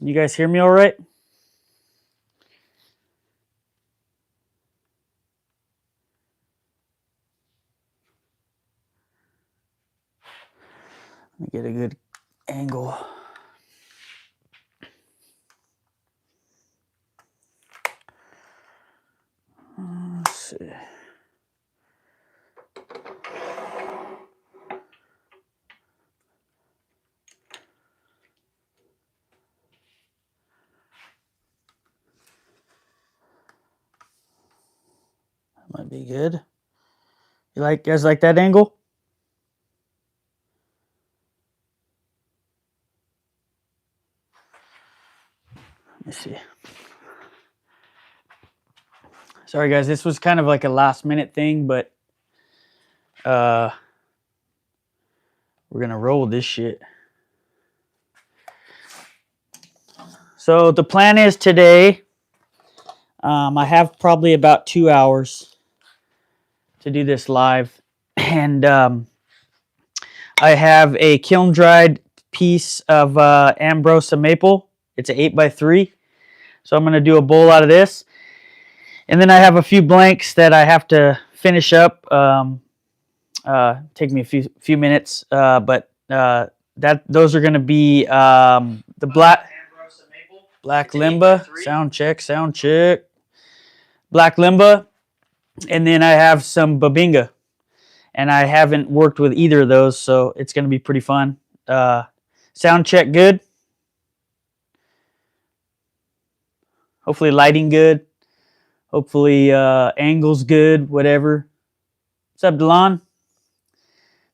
Can you guys hear me all right? Let me get a good angle. Let's see. That might be good. You guys like that angle? Let me see. Sorry guys, this was kind of like a last minute thing, but we're gonna roll with this shit. So the plan is today, I have probably about 2 hours to do this live, and I have a kiln dried piece of ambrosia maple. It's an 8x3, so I'm gonna do a bowl out of this. And then I have a few blanks that I have to finish up. Take me a few minutes, but those are going to be the black limba. Sound check. Black limba, and then I have some babinga, and I haven't worked with either of those, so it's going to be pretty fun. Sound check good. Hopefully lighting good. Hopefully angles good, whatever. What's up, Delon?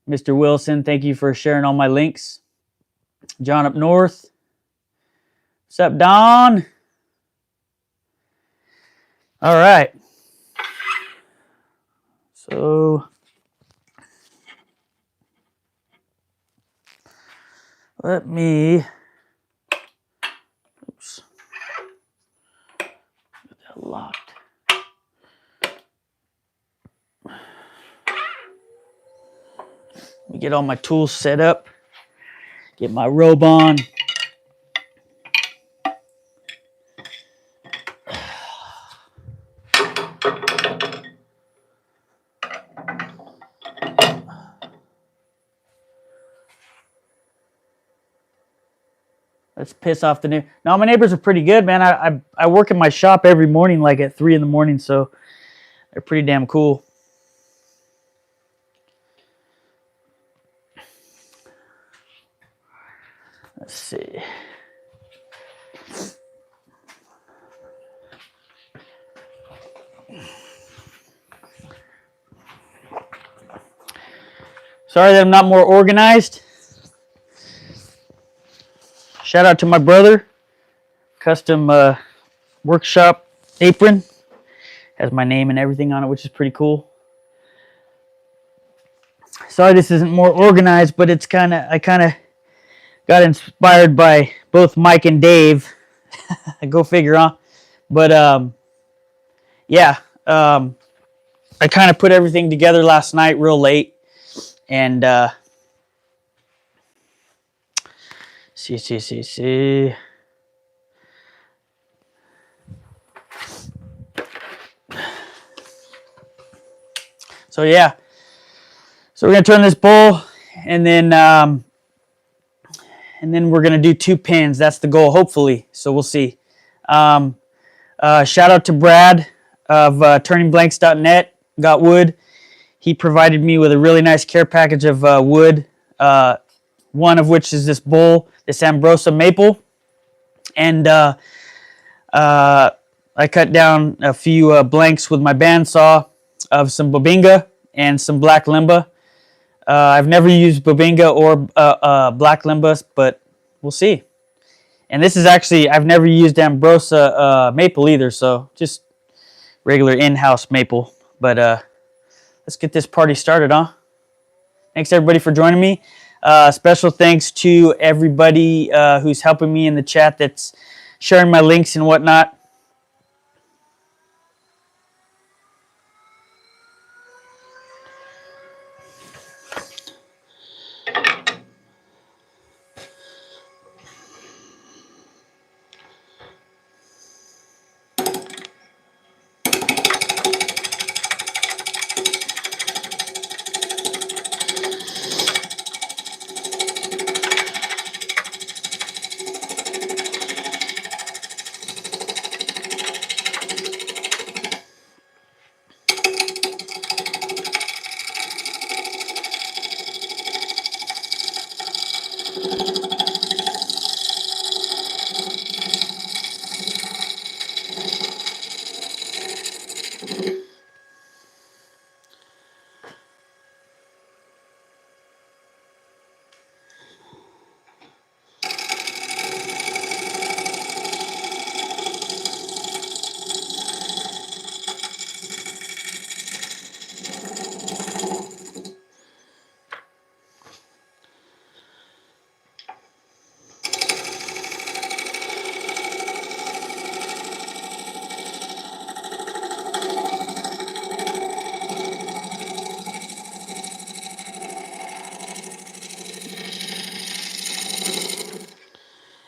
Mr. Wilson, thank you for sharing all my links. John up north. What's up, Don? All right. So let me, oops, get that locked. Let me get all my tools set up, get my robe on. Let's piss off the neighbor. No, my neighbors are pretty good, man. I work in my shop every morning, like at 3 in the morning, so they're pretty damn cool. Let's see. Sorry that I'm not more organized. Shout out to my brother. Custom workshop apron. Has my name and everything on it, which is pretty cool. Sorry this isn't more organized, but it's I kind of got inspired by both Mike and Dave. Go figure, huh? But yeah, I kind of put everything together last night real late, and see. So yeah, so we're gonna turn this bowl, and then we're gonna do 2 pins. That's the goal, hopefully. So we'll see. Shout out to Brad of turningblanks.net. Got wood. He provided me with a really nice care package of wood. One of which is this bowl, this ambrosia maple, and I cut down a few blanks with my bandsaw of some babinga and some black limba. I've never used babinga or black limbas, but we'll see. And this is actually, I've never used ambrosia maple either, so just regular in-house maple. But let's get this party started, huh? Thanks everybody for joining me. Special thanks to everybody who's helping me in the chat, that's sharing my links and whatnot.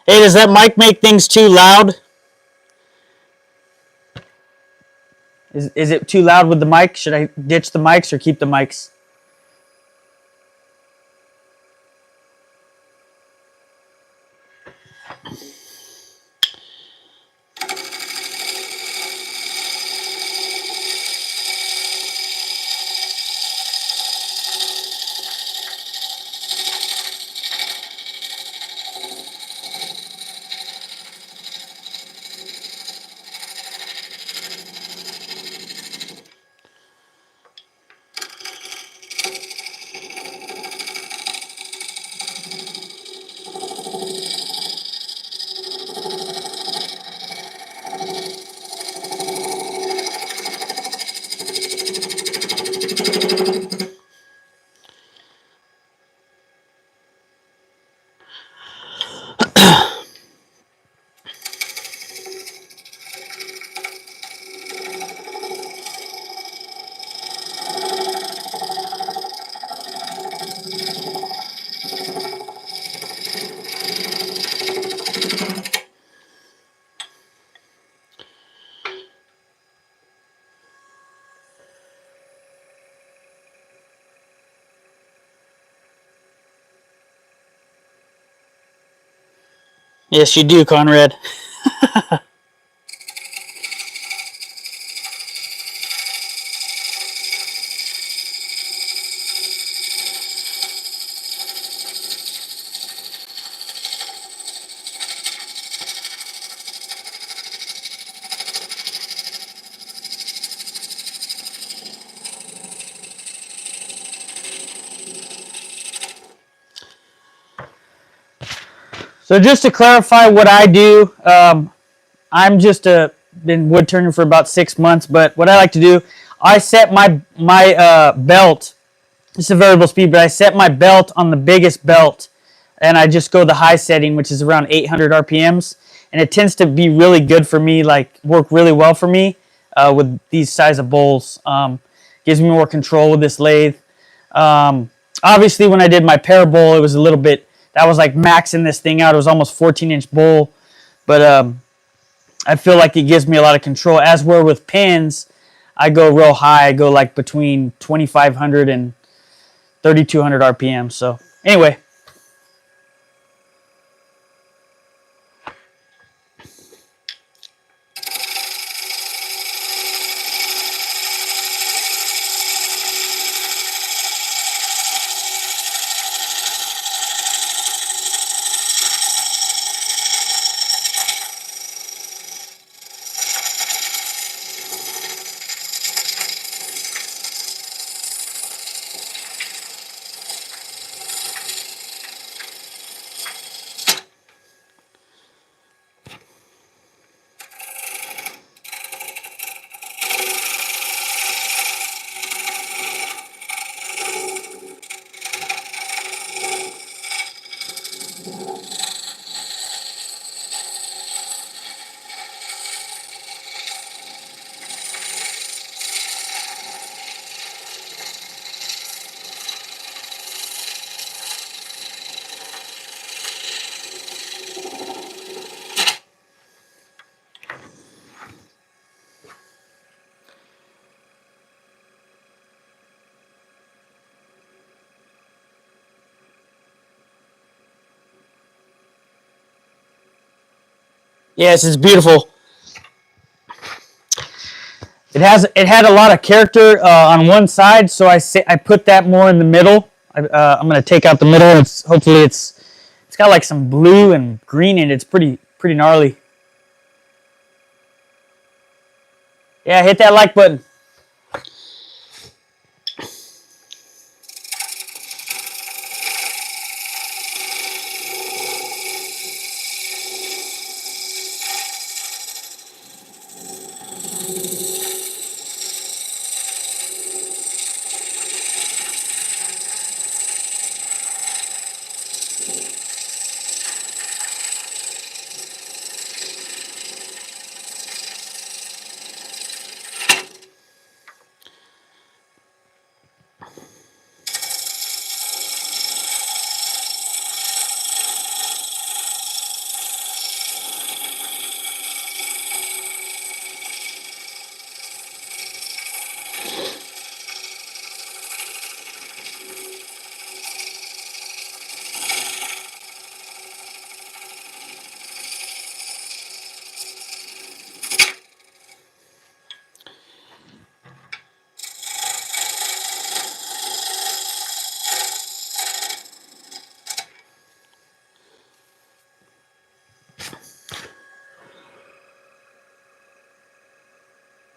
Hey, does that mic make things too loud? Is it too loud with the mic? Should I ditch the mics or keep the mics? Yes, you do, Conrad. So just to clarify what I do, I'm just been wood turning for about 6 months, but what I like to do, I set my belt. It's a variable speed, but I set my belt on the biggest belt, and I just go the high setting, which is around 800 RPMs, and it tends to be really good for me, like work really well for me with these size of bowls. Gives me more control with this lathe. Obviously, when I did my pair bowl, it was a little bit, that was like maxing this thing out. It was almost 14-inch bowl, but I feel like it gives me a lot of control. As where with pins, I go real high. I go like between 2,500 and 3,200 RPM. So anyway. Yes, it's beautiful. It had a lot of character on one side, so I put that more in the middle. I'm gonna take out the middle. Hopefully it's got like some blue and green in it. It's pretty gnarly. Yeah, hit that like button.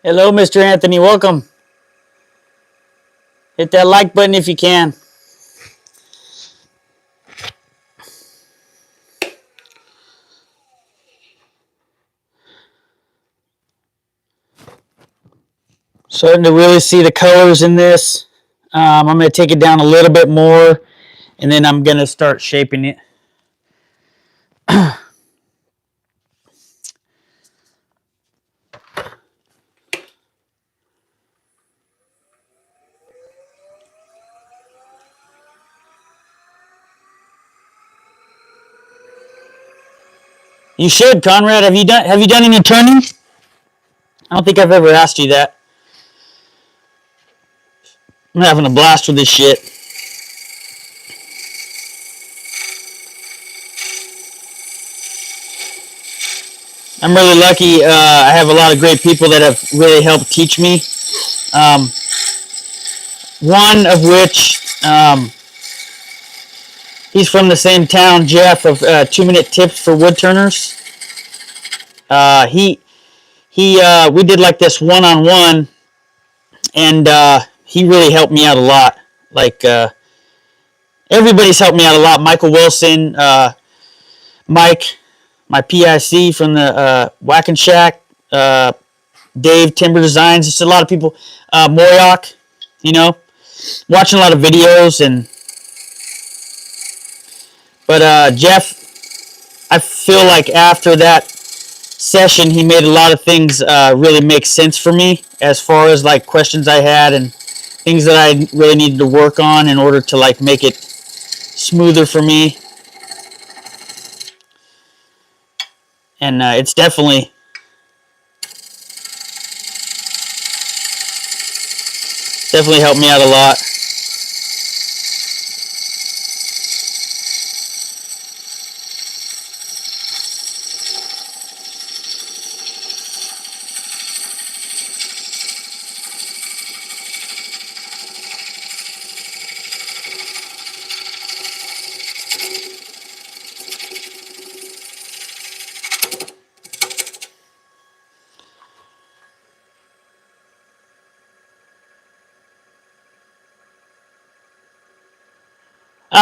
Hello, Mr. Anthony. Welcome. Hit that like button if you can. Starting to really see the colors in this. I'm going to take it down a little bit more, and then I'm going to start shaping it. You should, Conrad. Have you done any turning? I don't think I've ever asked you that. I'm having a blast with this shit. I'm really lucky. I have a lot of great people that have really helped teach me. One of which, he's from the same town, Jeff, of 2-Minute Tips for Woodturners. We did like this one-on-one, and he really helped me out a lot. Like, everybody's helped me out a lot. Michael Wilson, Mike, my PIC from the Whack and Shack, Dave, Timber Designs, just a lot of people, Moyoc, you know, watching a lot of videos, but Jeff, I feel like after that session, he made a lot of things really make sense for me as far as like questions I had and things that I really needed to work on in order to like make it smoother for me. And it's definitely helped me out a lot.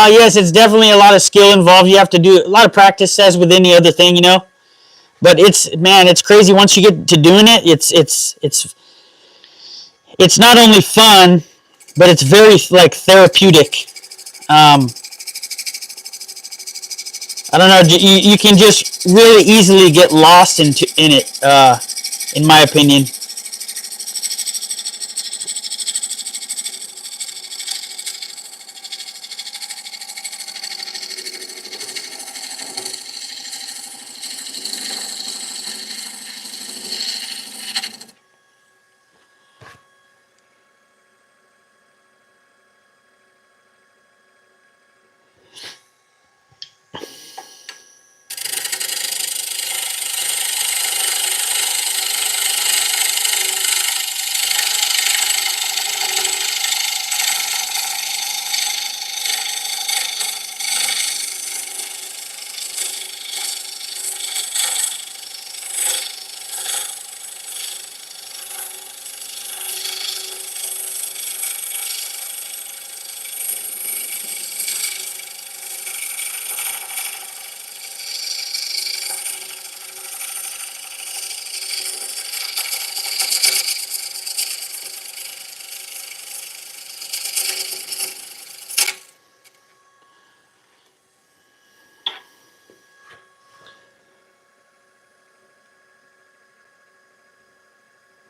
Yes, it's definitely a lot of skill involved. You have to do a lot of practice, as with any other thing, you know. But it's crazy once you get to doing it. It's not only fun, but it's very like therapeutic. I don't know. You can just really easily get lost in it. In my opinion.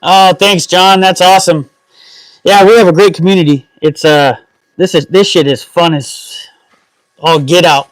Oh, thanks, John. That's awesome. Yeah, we have a great community. It's this shit is fun as all get out.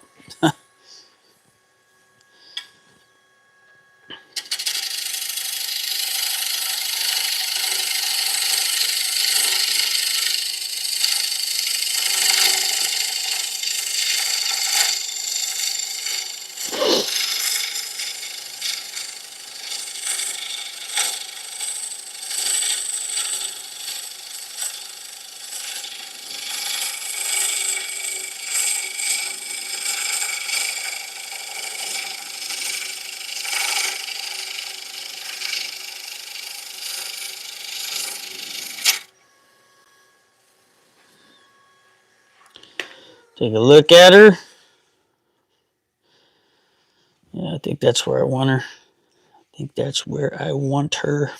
Take a look at her. Yeah, I think that's where I want her. I think that's where I want her.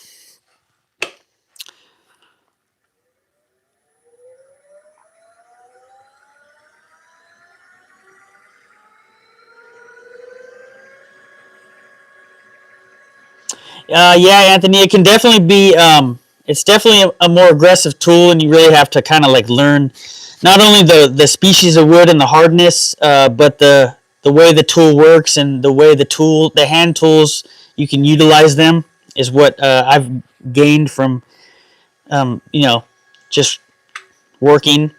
Yeah, Anthony, it can definitely be, it's definitely a more aggressive tool, and you really have to kind of like learn not only the species of wood and the hardness, but the way the tool works and the way the hand tools, you can utilize them is what I've gained from, you know, just working.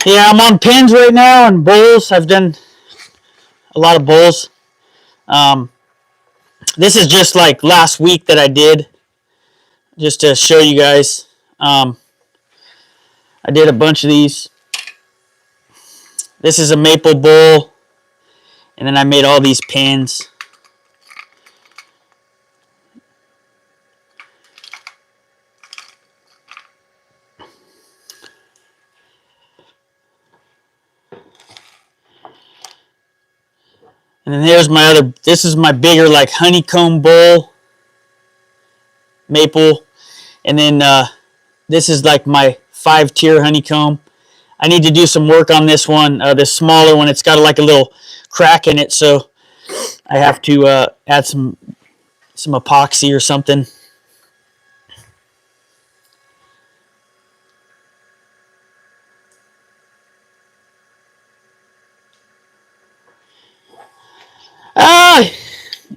Yeah, I'm on pins right now and bowls. I've done a lot of bowls. This is just like last week that I did, just to show you guys. I did a bunch of these. This is a maple bowl, and then I made all these pins. And then there's my other, this is my bigger like honeycomb bowl, maple. And then this is like my 5-tier honeycomb. I need to do some work on this one, this smaller one. It's got like a little crack in it, so I have to add some epoxy or something.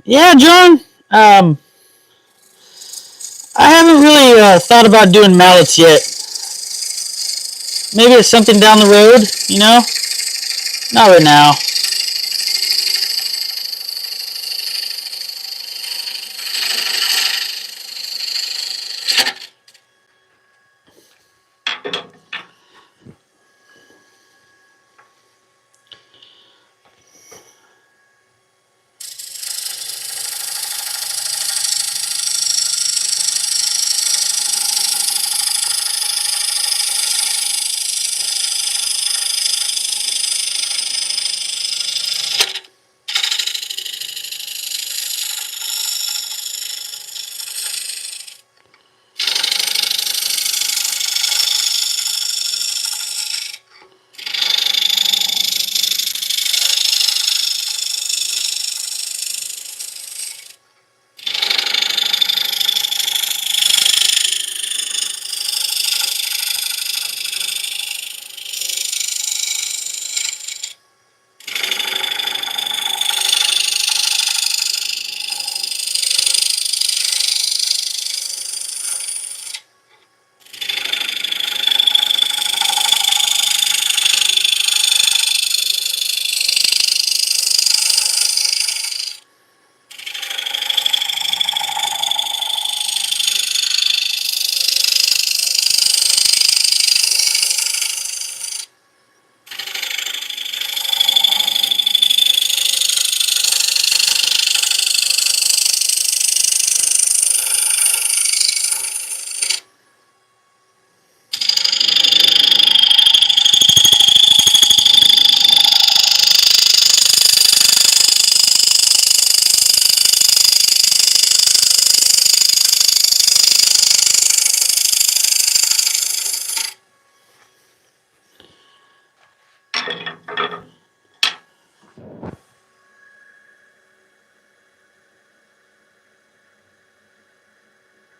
Yeah, John. I haven't really thought about doing mallets yet. Maybe it's something down the road, you know? Not right now.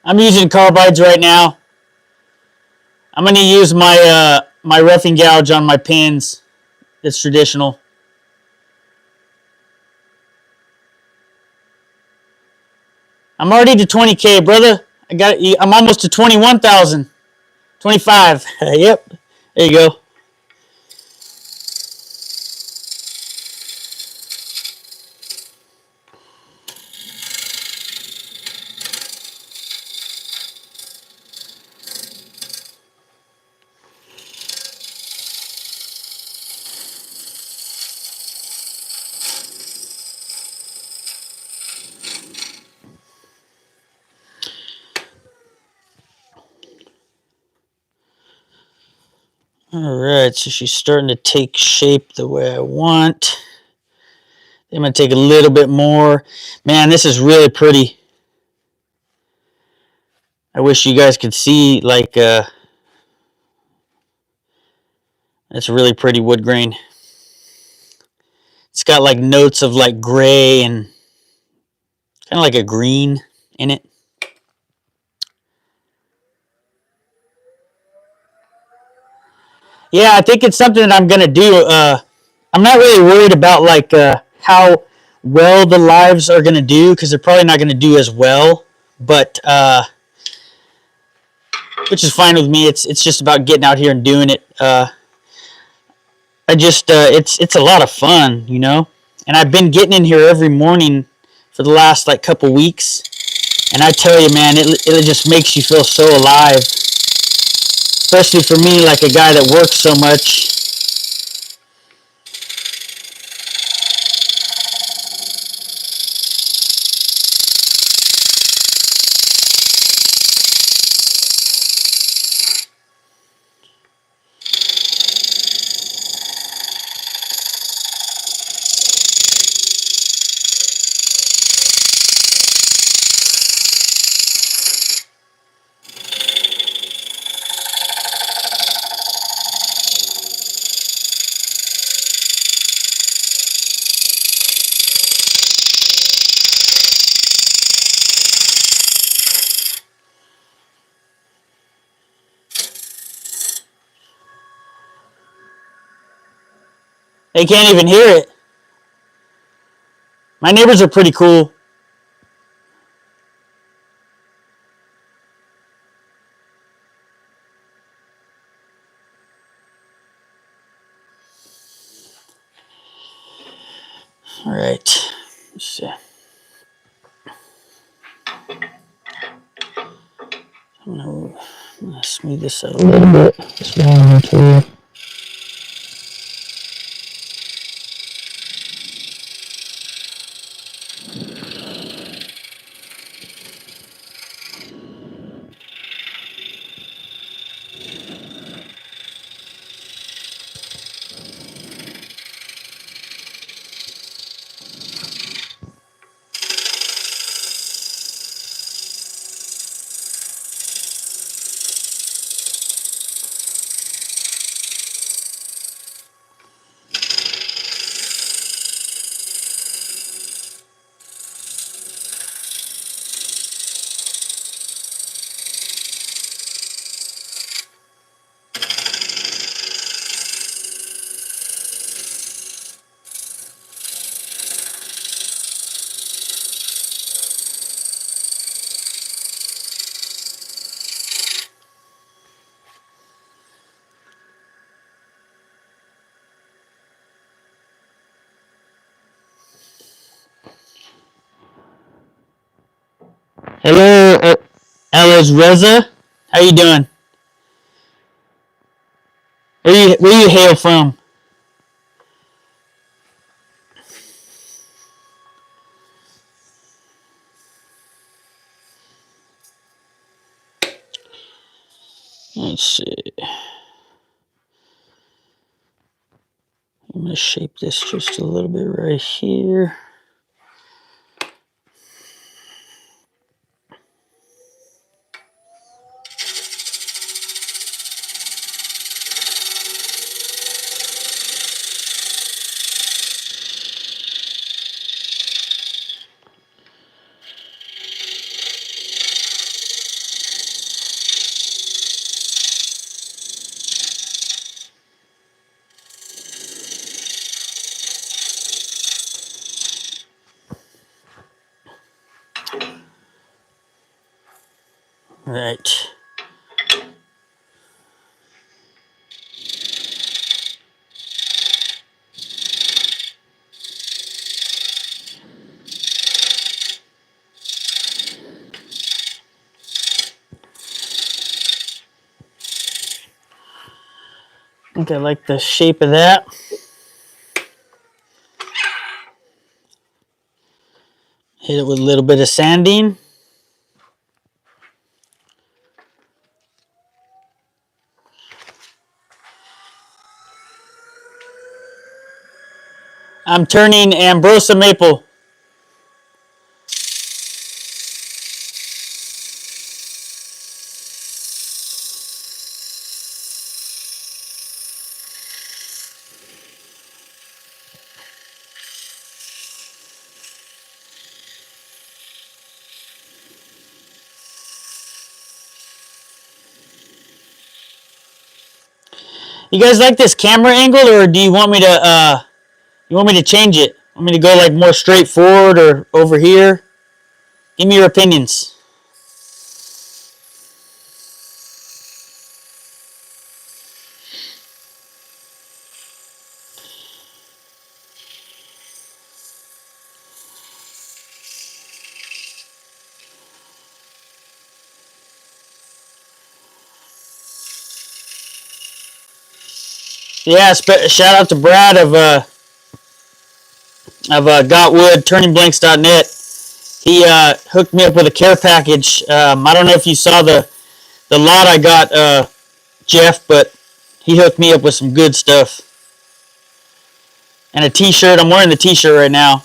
I'm using carbides right now. I'm going to use my my roughing gouge on my pins. It's traditional. I'm already to 20K, brother. I'm almost to 21,000. 25. Yep. There you go. Alright, so she's starting to take shape the way I want. I'm going to take a little bit more. Man, this is really pretty. I wish you guys could see, like, it's a really pretty wood grain. It's got, like, notes of, like, gray and kind of like a green in it. Yeah, I think it's something that I'm going to do. I'm not really worried about, like, how well the lives are going to do, because they're probably not going to do as well. But, which is fine with me. It's just about getting out here and doing it. It's a lot of fun, you know? And I've been getting in here every morning for the last, like, couple weeks. And I tell you, man, it just makes you feel so alive. Especially for me, like a guy that works so much. They can't even hear it. My neighbors are pretty cool. All right. Let's see. I'm gonna smooth this out a little bit. This one too. Hello, Alice Reza. How you doing? Where you hail from? Let's see. I'm gonna shape this just a little bit right here. All right. I think I like the shape of that. Hit it with a little bit of sanding. I'm turning ambrosia maple. You guys like this camera angle, or do you want me to change it? Want me to go like more straight forward or over here? Give me your opinions. Yeah, shout out to Brad of GOTWOOD, He hooked me up with a care package. I don't know if you saw the lot I got, Jeff, but he hooked me up with some good stuff. And a t-shirt. I'm wearing the t-shirt right now.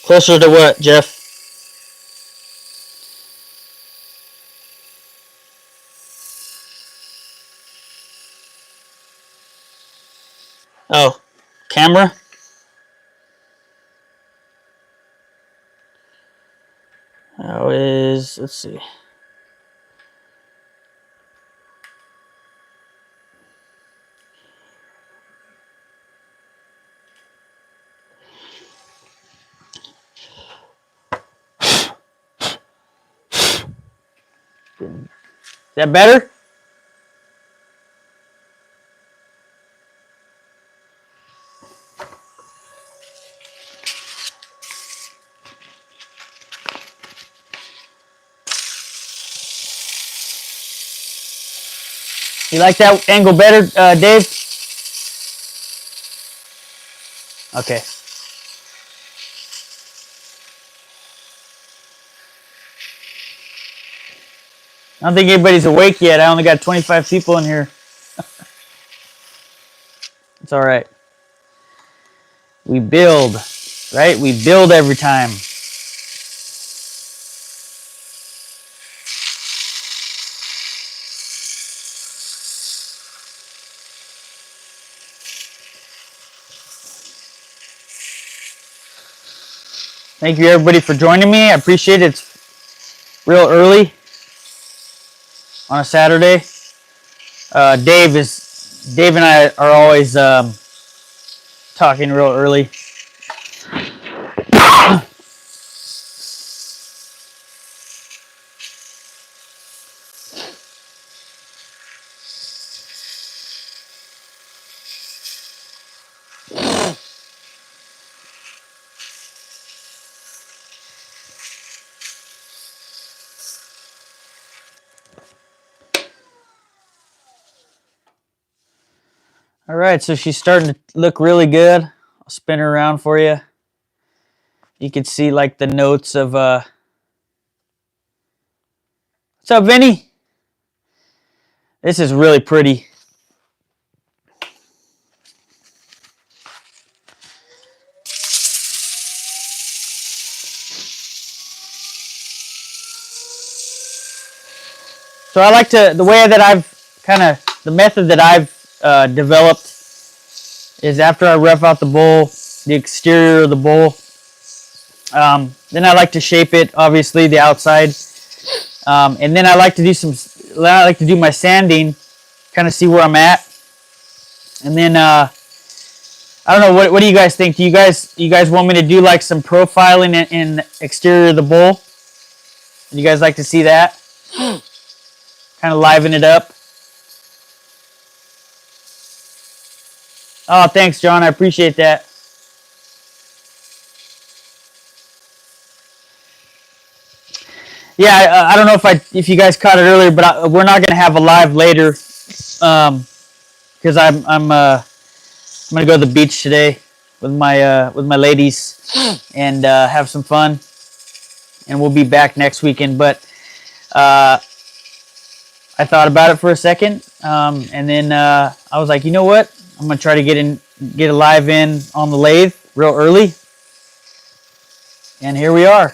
Closer to what, Jeff? Oh, camera? How is, let's see. Is that better? You like that angle better, Dave? Okay. I don't think anybody's awake yet. I only got 25 people in here. It's all right. We build, right? We build every time. Thank you, everybody, for joining me. I appreciate it. It's real early on a Saturday. Dave and I are always talking real early. All right, so she's starting to look really good. I'll spin her around for you. You can see like the notes of what's up, Vinny? This is really pretty. So I like to, the way that I've the method that I've developed is after I rough out the bowl, the exterior of the bowl, then I like to shape it, obviously the outside, and then I like to do my sanding, kind of see where I'm at, and then I don't know. What do you guys think? Do you guys want me to do like some profiling in exterior of the bowl? Would you guys like to see that? Kind of liven it up. Oh, thanks, John. I appreciate that. Yeah, I don't know if you guys caught it earlier, but we're not gonna have a live later, because I'm gonna go to the beach today with my ladies and have some fun, and we'll be back next weekend. But I thought about it for a second, and then I was like, you know what? I'm gonna try to get a live in on the lathe real early, and here we are.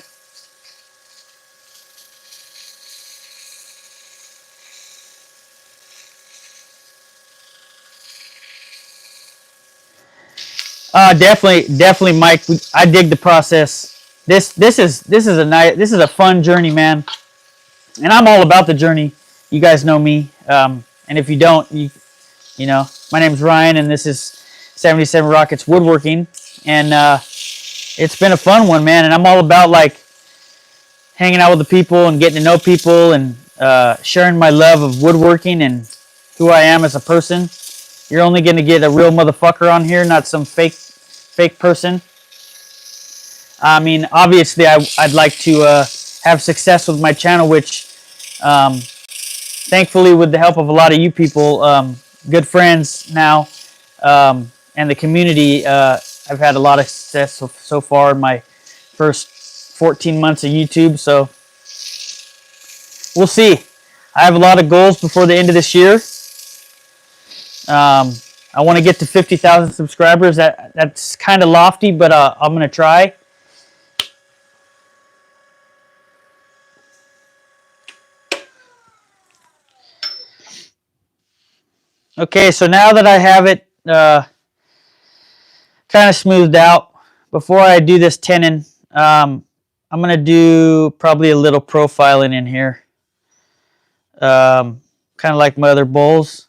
Definitely, Mike. I dig the process. This is a fun journey, man. And I'm all about the journey. You guys know me. And if you don't, you know, my name's Ryan, and this is 77 Rockets Woodworking, and it's been a fun one, man. And I'm all about like hanging out with the people and getting to know people and sharing my love of woodworking and who I am as a person. You're only going to get a real motherfucker on here, not some fake person. I mean, obviously, I'd like to have success with my channel, which thankfully, with the help of a lot of you people, good friends now, and the community, I've had a lot of success so far in my first 14 months of YouTube. So we'll see. I have a lot of goals before the end of this year. I want to get to 50,000 subscribers. That's kind of lofty, but I'm going to try. Okay, so now that I have it kind of smoothed out, before I do this tenon, I'm going to do probably a little profiling in here. Kind of like my other bowls.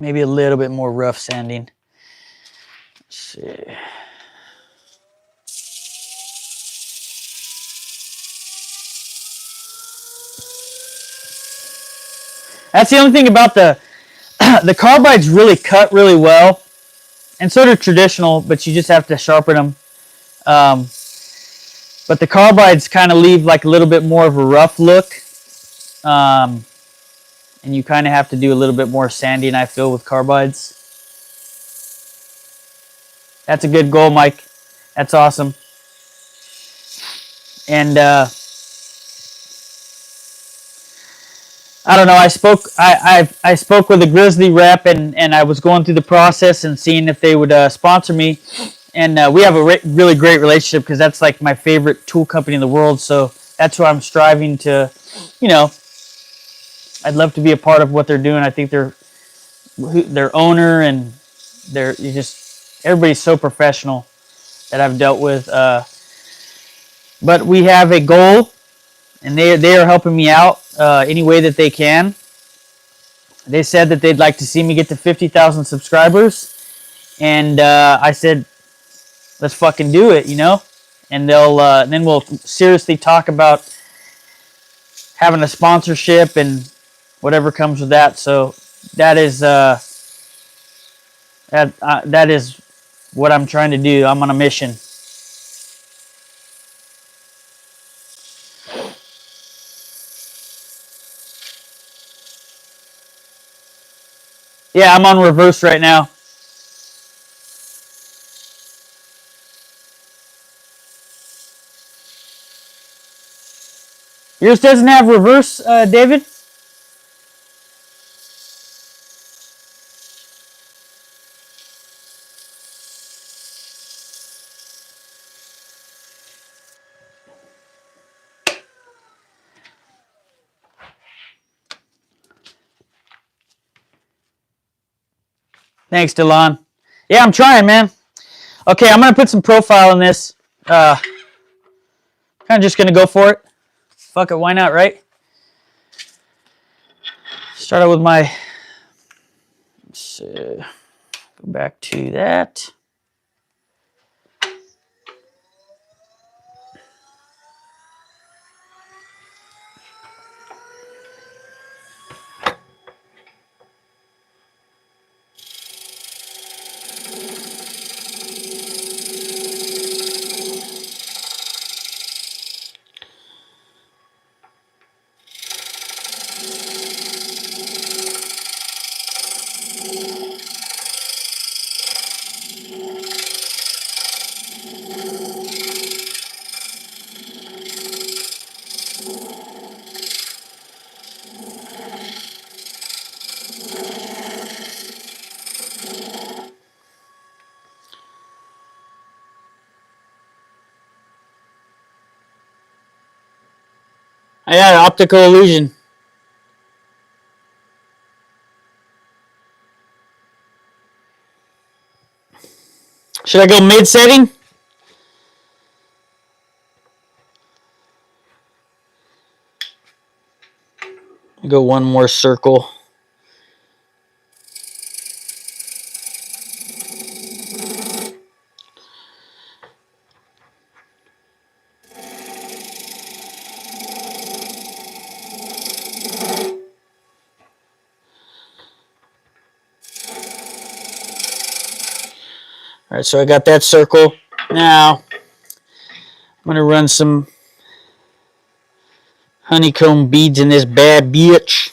Maybe a little bit more rough sanding. Let's see. That's the only thing about the carbides really cut really well, and so do traditional, but you just have to sharpen them. But the carbides kind of leave like a little bit more of a rough look, and you kind of have to do a little bit more sanding, I feel, with carbides. That's a good goal, Mike. That's awesome. And I don't know. I spoke with a Grizzly rep, and I was going through the process and seeing if they would sponsor me. And we have a really great relationship because that's like my favorite tool company in the world. So that's what I'm striving to, you know. I'd love to be a part of what they're doing. I think their owner and everybody's so professional that I've dealt with. But we have a goal, and they are helping me out any way that they can. They said that they'd like to see me get to 50,000 subscribers, and I said, let's fucking do it, you know. And then we'll seriously talk about having a sponsorship and whatever comes with that. So that is that is what I'm trying to do. I'm on a mission. Yeah, I'm on reverse right now. Yours doesn't have reverse, David? Thanks, Delon. Yeah, I'm trying, man. Okay, I'm going to put some profile in this. Kind of just going to go for it. Fuck it, why not, right? Start out with my, let's go back to that. Yeah, optical illusion. Should I go mid setting? Go one more circle. All right, so I got that circle. Now, I'm going to run some honeycomb beads in this bad bitch.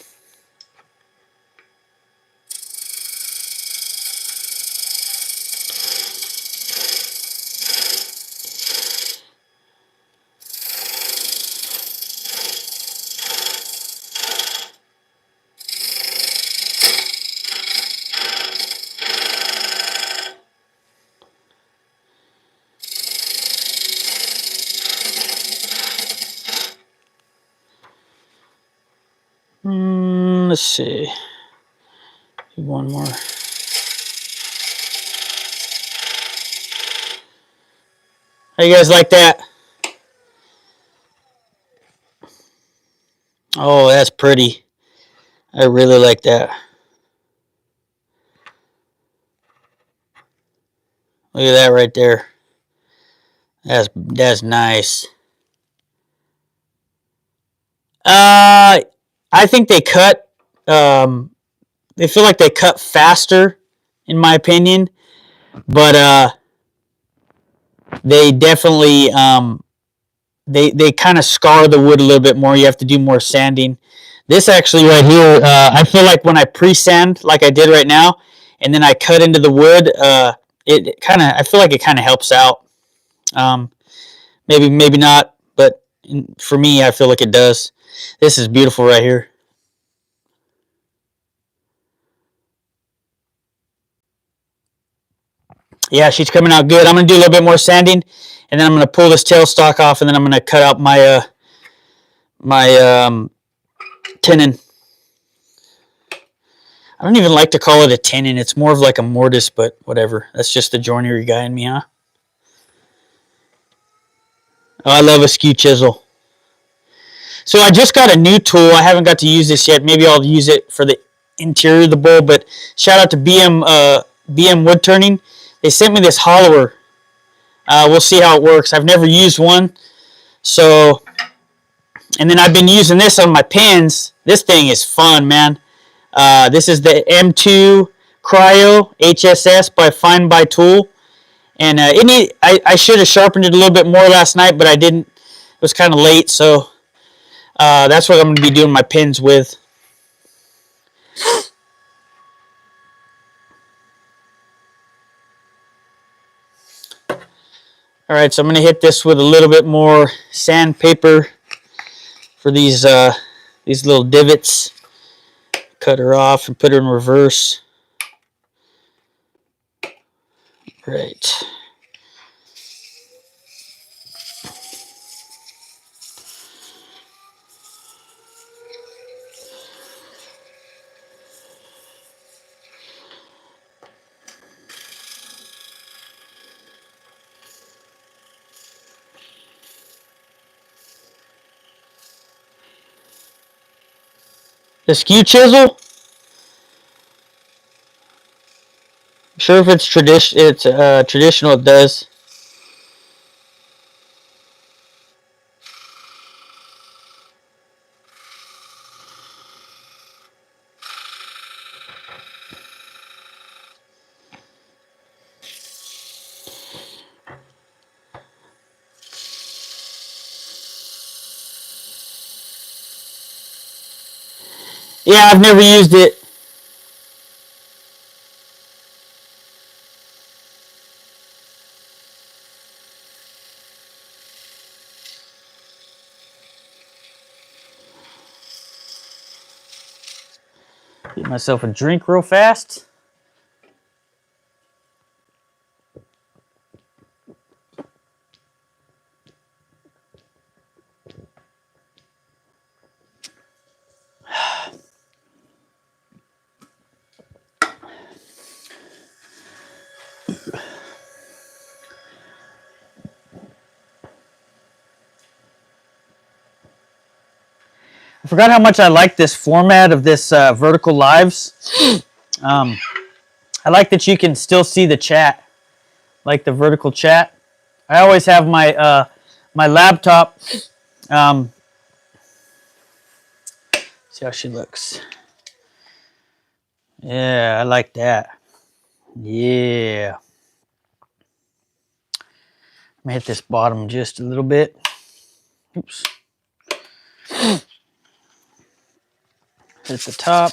Let's see. Do one more. How you guys like that? Oh, that's pretty. I really like that. Look at that right there. That's nice. I think they cut. They feel like they cut faster, in my opinion. But they definitely they kind of scar the wood a little bit more. You have to do more sanding. This actually right here, I feel like when I pre-sand like I did right now, and then I cut into the wood, I feel like it kind of helps out. Maybe not, but for me, I feel like it does. This is beautiful right here. Yeah, she's coming out good. I'm going to do a little bit more sanding, and then I'm going to pull this tailstock off, and then I'm going to cut out my tenon. I don't even like to call it a tenon. It's more of like a mortise, but whatever. That's just the joinery guy in me, huh? Oh, I love a skew chisel. So I just got a new tool. I haven't got to use this yet. Maybe I'll use it for the interior of the bowl, but shout out to BM Woodturning. They sent me this hollower. We'll see how it works. I've never used one. So, and then I've been using this on my pins. This thing is fun, man. This is the M2 Cryo HSS by FINDBYTOOL. And I should have sharpened it a little bit more last night, but I didn't. It was kind of late, so that's what I'm going to be doing my pins with. All right, so I'm going to hit this with a little bit more sandpaper for these little divots. Cut her off and put her in reverse. Right. The skew chisel. I'm sure if it's traditional, it does. Yeah, I've never used it. Get myself a drink real fast. I forgot how much I like this format of this vertical lives. I like that you can still see the chat, like the vertical chat. I always have my my laptop. See how she looks. Yeah, I like that. Yeah. Let me hit this bottom just a little bit. Oops. Hit the top.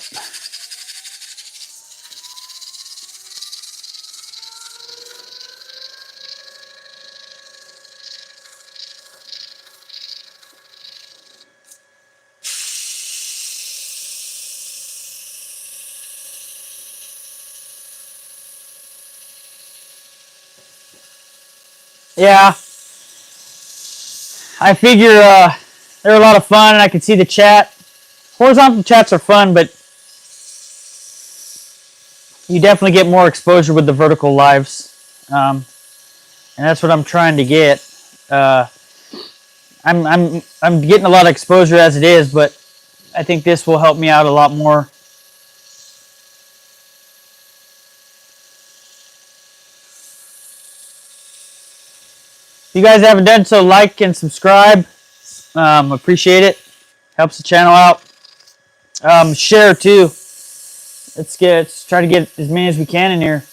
Yeah. I figure they're a lot of fun and I can see the chat. Horizontal chats are fun, but you definitely get more exposure with the vertical lives. And that's what I'm trying to get. I'm getting a lot of exposure as it is, but I think this will help me out a lot more. If you guys haven't done so, like and subscribe. Appreciate it. Helps the channel out. Share too. Let's try to get as many as we can in here.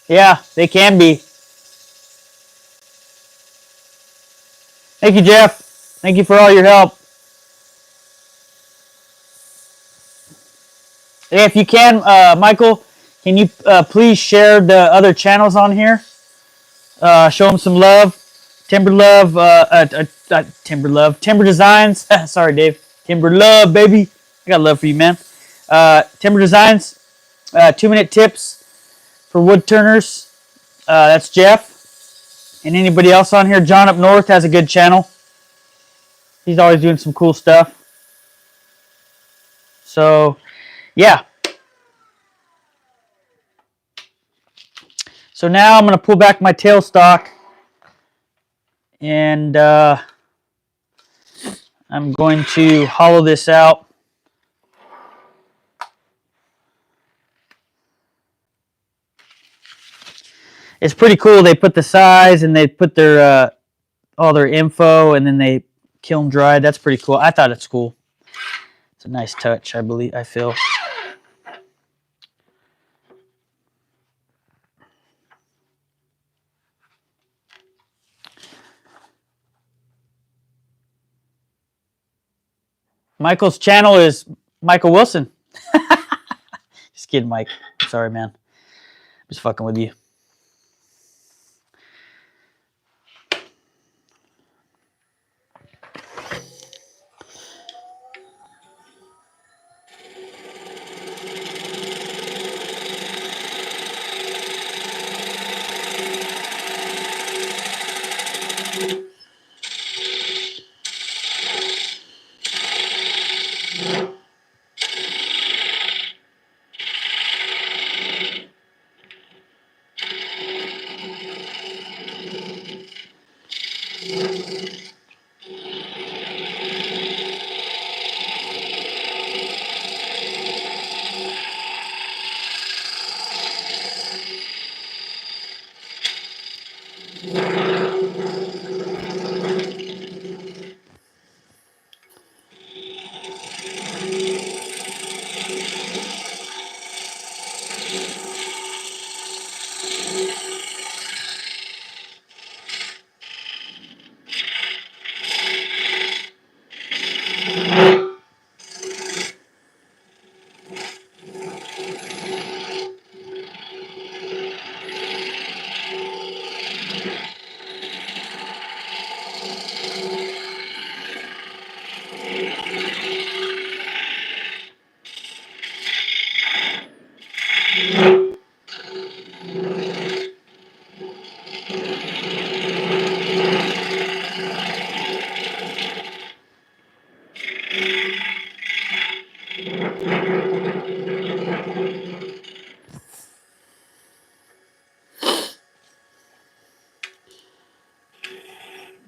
Yeah, they can be. Thank you, Jeff. Thank you for all your help. If you can, Michael, can you please share the other channels on here? Show them some love. Timber Designs. Sorry, Dave. Timber Love, baby. I got love for you, man. Timber Designs. 2-minute tips for wood turners. That's Jeff. And anybody else on here. John up north has a good channel. He's always doing some cool stuff. So, yeah. So now I'm going to pull back my tailstock. And I'm going to hollow this out. It's pretty cool. They put the size and they put their all their info and then they kiln dried. That's pretty cool. I thought it's cool. It's a nice touch, I feel. Michael's channel is Michael Wilson. Just kidding, Mike. Sorry, man. Just fucking with you.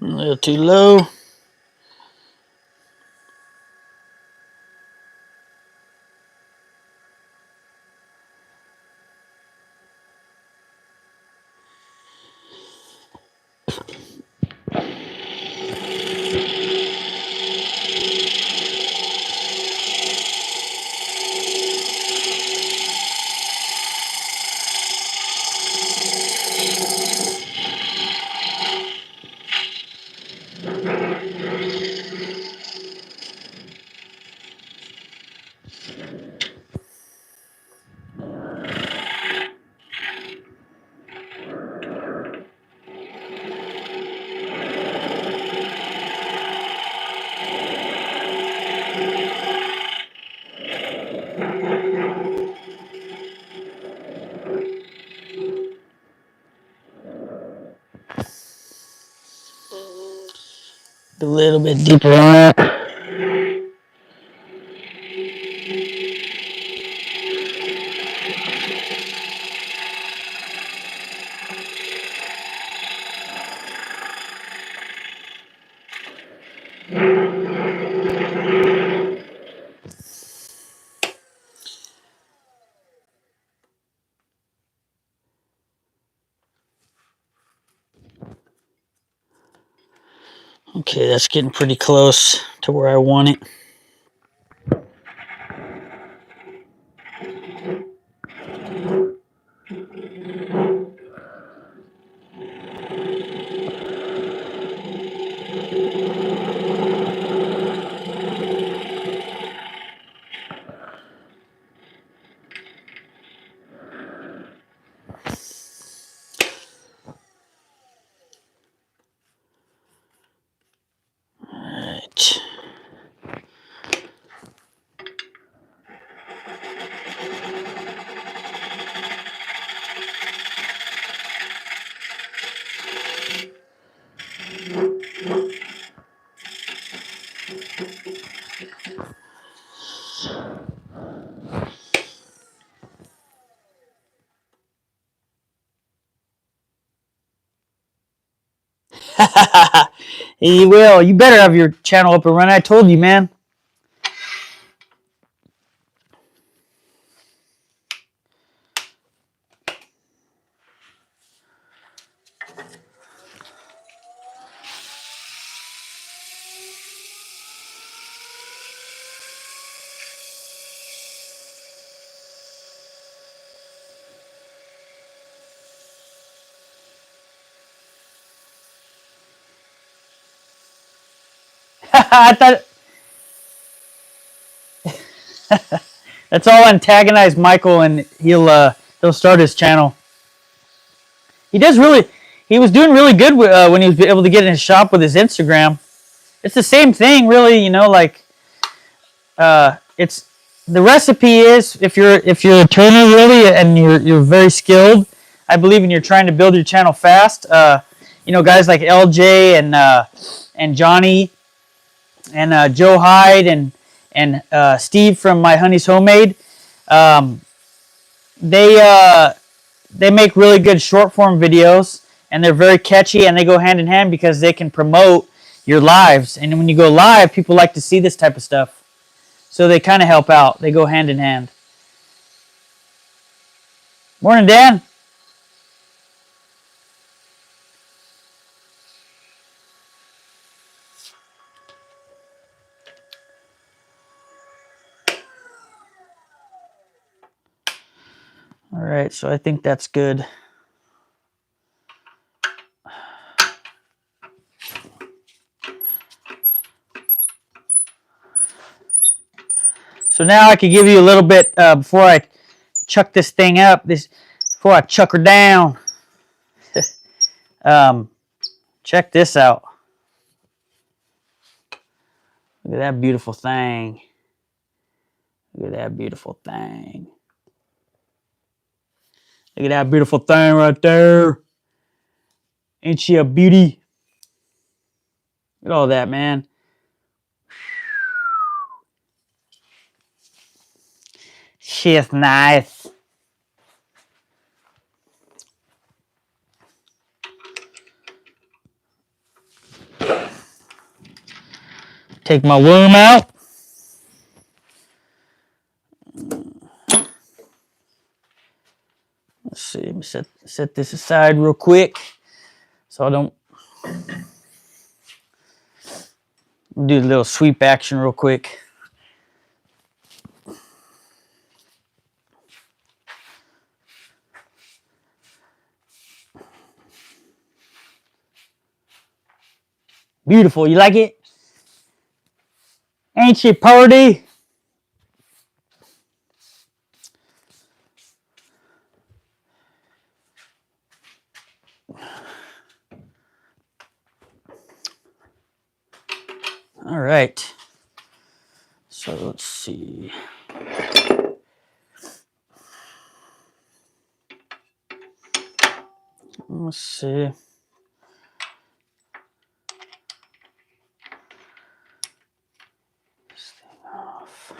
A little too low. A little bit deeper on it. Okay, that's getting pretty close to where I want it. You will. You better have your channel up and running. I told you, man. I thought that's all antagonize Michael, and he'll start his channel. He does really. He was doing really good when he was able to get in his shop with his Instagram. It's the same thing, really. You know, like it's the recipe is if you're a turner really and you're very skilled, I believe, and you're trying to build your channel fast. You know, guys like LJ and Johnny and Joe Hyde and Steve from My Honey's Homemade. They make really good short form videos, and they're very catchy, and they go hand in hand because they can promote your lives. And when you go live, people like to see this type of stuff. So they kind of help out. They go hand in hand. Morning, Dan. All right, so I think that's good. So now I could give you a little bit before I chuck this thing up. Before I chuck her down. Check this out. Look at that beautiful thing. Look at that beautiful thing. Look at that beautiful thing right there. Ain't she a beauty? Look at all that, man. She's nice. Take my worm out. Let's see. Let me set this aside real quick so I don't do a little sweep action real quick. Beautiful. You like it? Ain't she pretty? All right. So let's see. Let's see. This thing off.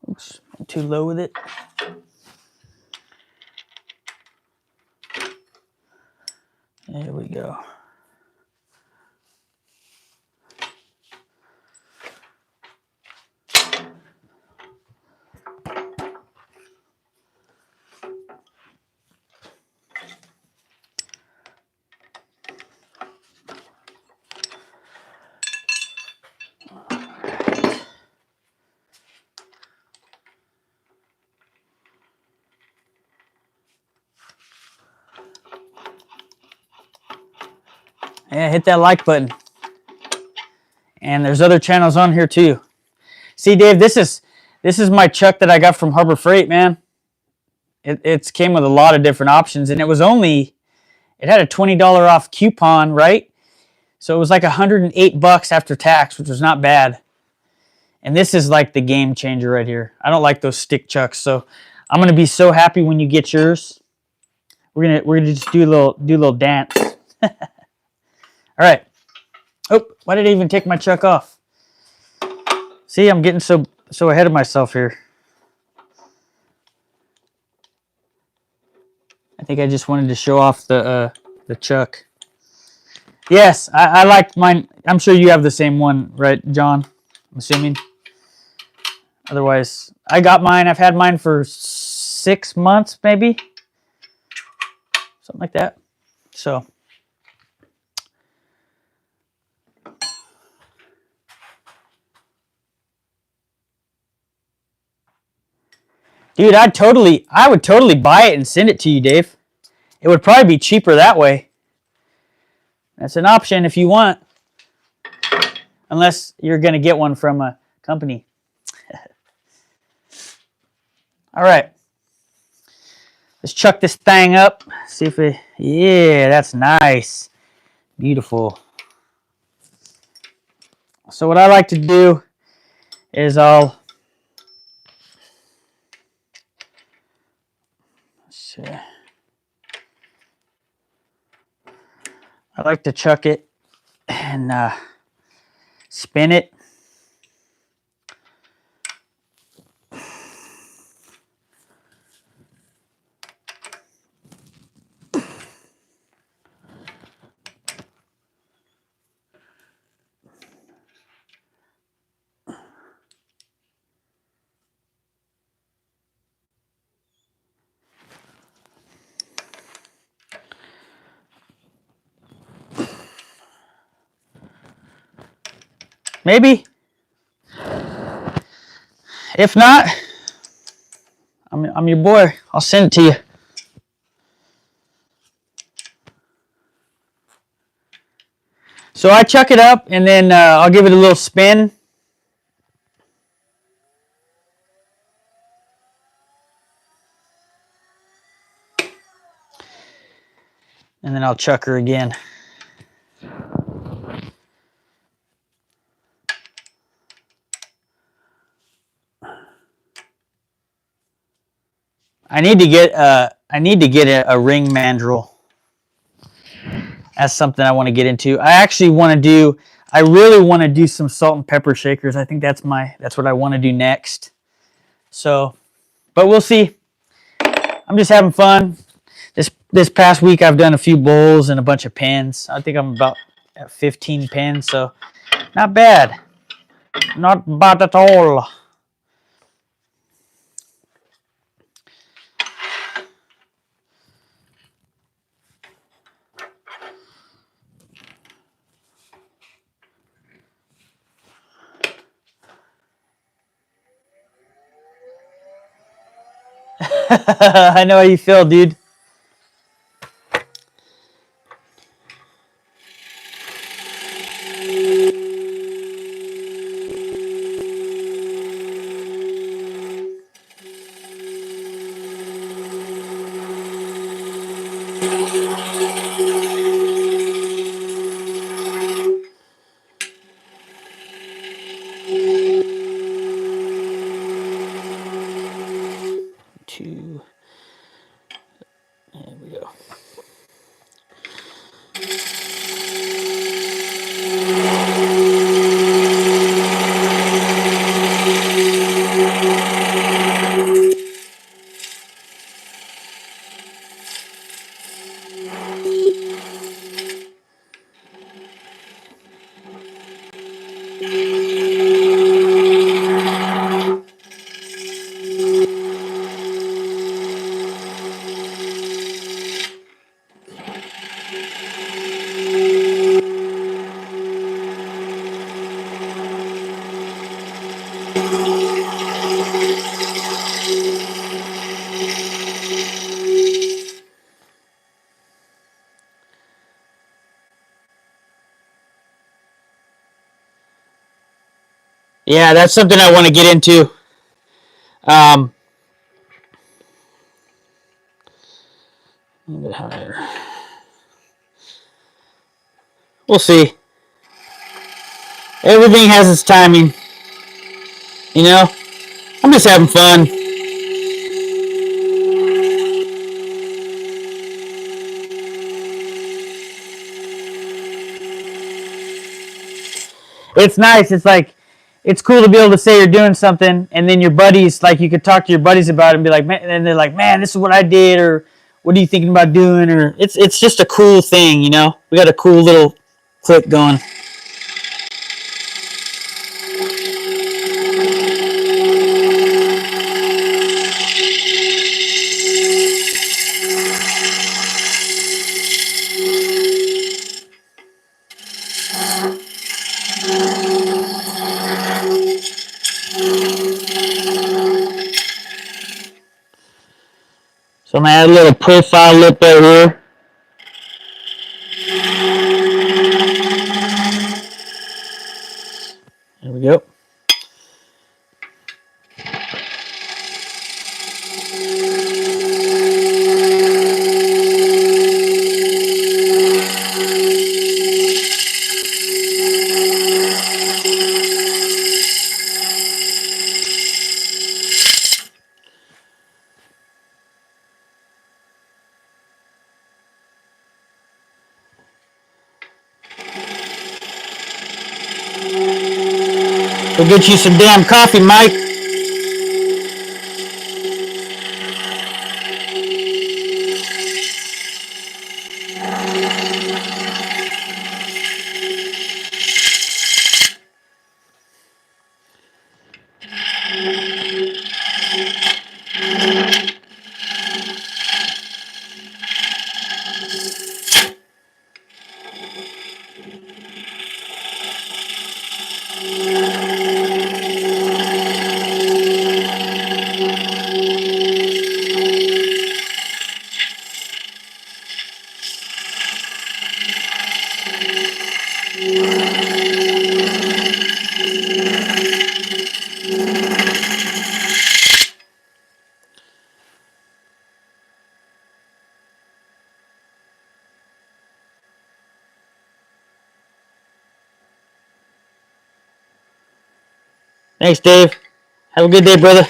Oops, I'm too low with it. There we go. Yeah, hit that like button. And there's other channels on here too. See, Dave, this is my chuck that I got from Harbor Freight, man. It came with a lot of different options, and it had a $20 off coupon, right? So it was like $108 after tax, which was not bad. And this is like the game changer right here. I don't like those stick chucks, so I'm gonna be so happy when you get yours. We're gonna just do a little dance. All right. Oh, why did I even take my chuck off? See, I'm getting so ahead of myself here. I think I just wanted to show off the chuck. Yes, I like mine. I'm sure you have the same one, right, John? I'm assuming. Otherwise, I got mine. I've had mine for 6 months, maybe. Something like that. So. Dude, I would totally buy it and send it to you, Dave. It would probably be cheaper that way. That's an option if you want. Unless you're going to get one from a company. All right. Let's chuck this thing up. See if it... Yeah, that's nice. Beautiful. So what I like to do is I like to chuck it and spin it. Maybe. If not, I'm your boy. I'll send it to you. So I chuck it up, and then I'll give it a little spin. And then I'll chuck her again. I need to get a ring mandrel. That's something I want to get into. I really want to do some salt and pepper shakers. I think that's what I want to do next. So, but we'll see. I'm just having fun. This past week I've done a few bowls and a bunch of pins. I think I'm about at 15 pins, so not bad. Not bad at all. I know how you feel, dude. There we go. Yeah, that's something I want to get into. A little bit higher. We'll see. Everything has its timing. You know? I'm just having fun. It's nice. It's like, it's cool to be able to say you're doing something, and then your buddies, like, you could talk to your buddies about it and be like, man, and they're like, man, this is what I did, or what are you thinking about doing? Or it's just a cool thing, you know? We got a cool little click going. So I'm going to add a little profile lip right here. There we go. We'll get you some damn coffee, Mike. Thanks, Dave. Have a good day, brother.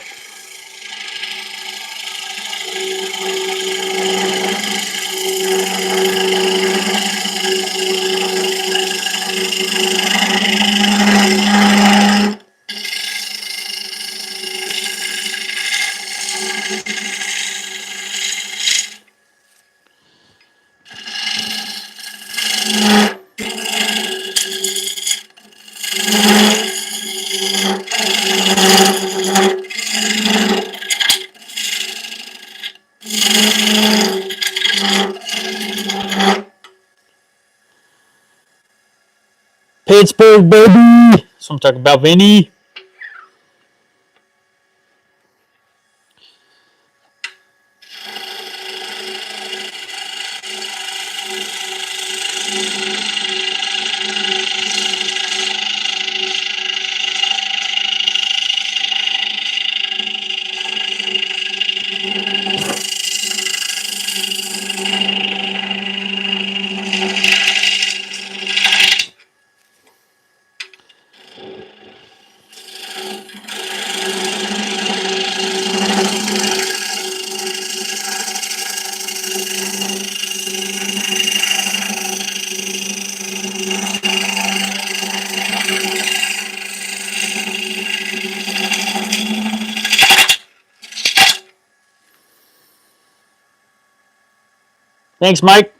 Pittsburgh, baby. That's what I'm talking about, Vinny. Thanks, Mike.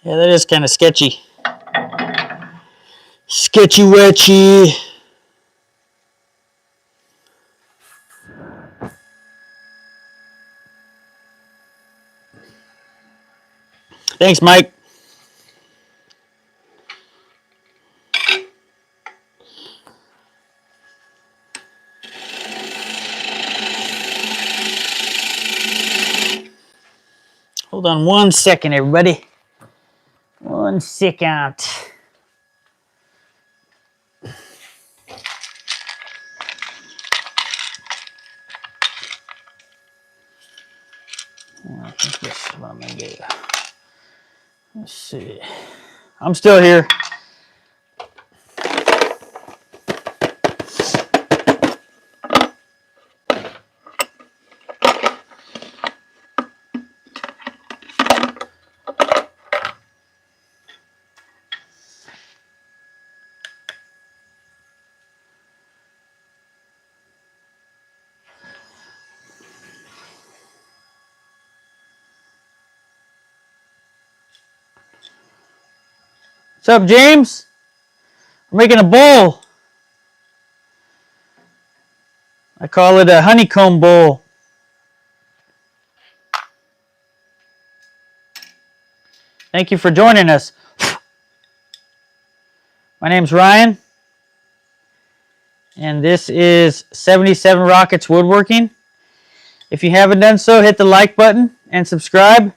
Yeah, that is kind of sketchy. Sketchy wetchy. Thanks, Mike. Hold on one second, everybody. 1 second. I think this is what I'm gonna do. Let's see. I'm still here. What's up, James? We're making a bowl. I call it a honeycomb bowl. Thank you for joining us. My name's Ryan, and this is 77 Rockets Woodworking. If you haven't done so, hit the like button and subscribe.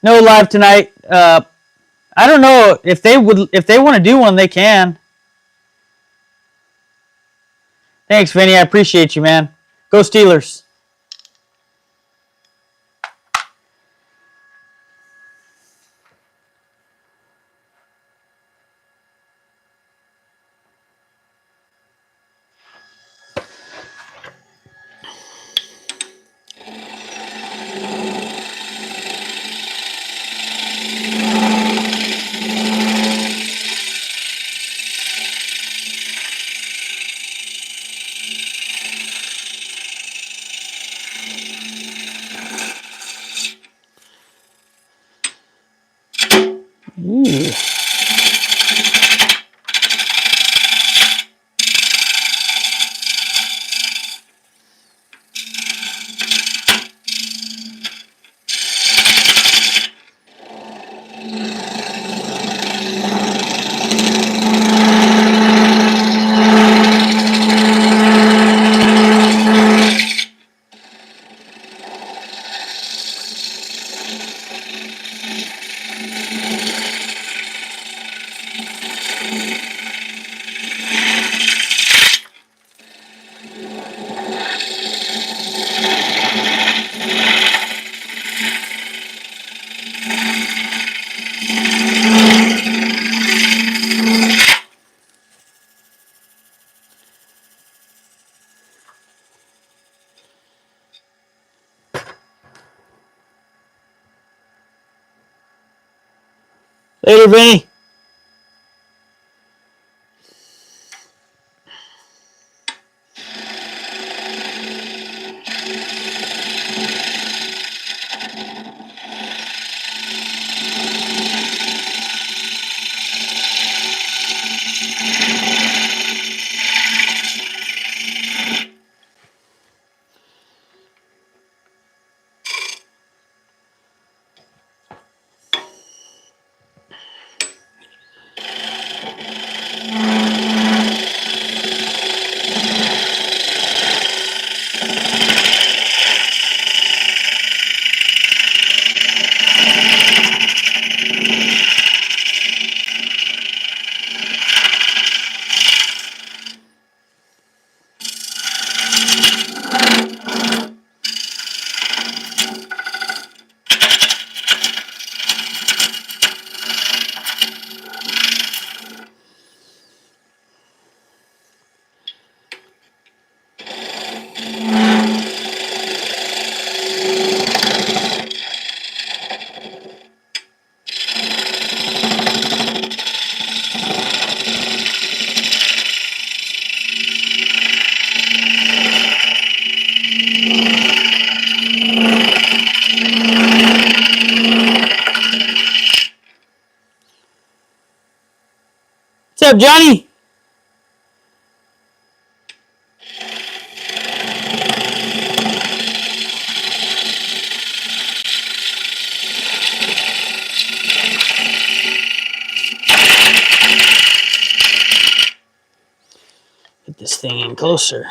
No live tonight. I don't know if they want to do one, they can. Thanks, Vinny. I appreciate you, man. Go Steelers. Ooh. Later, Vinny. What's up, Johnny? Get this thing in closer.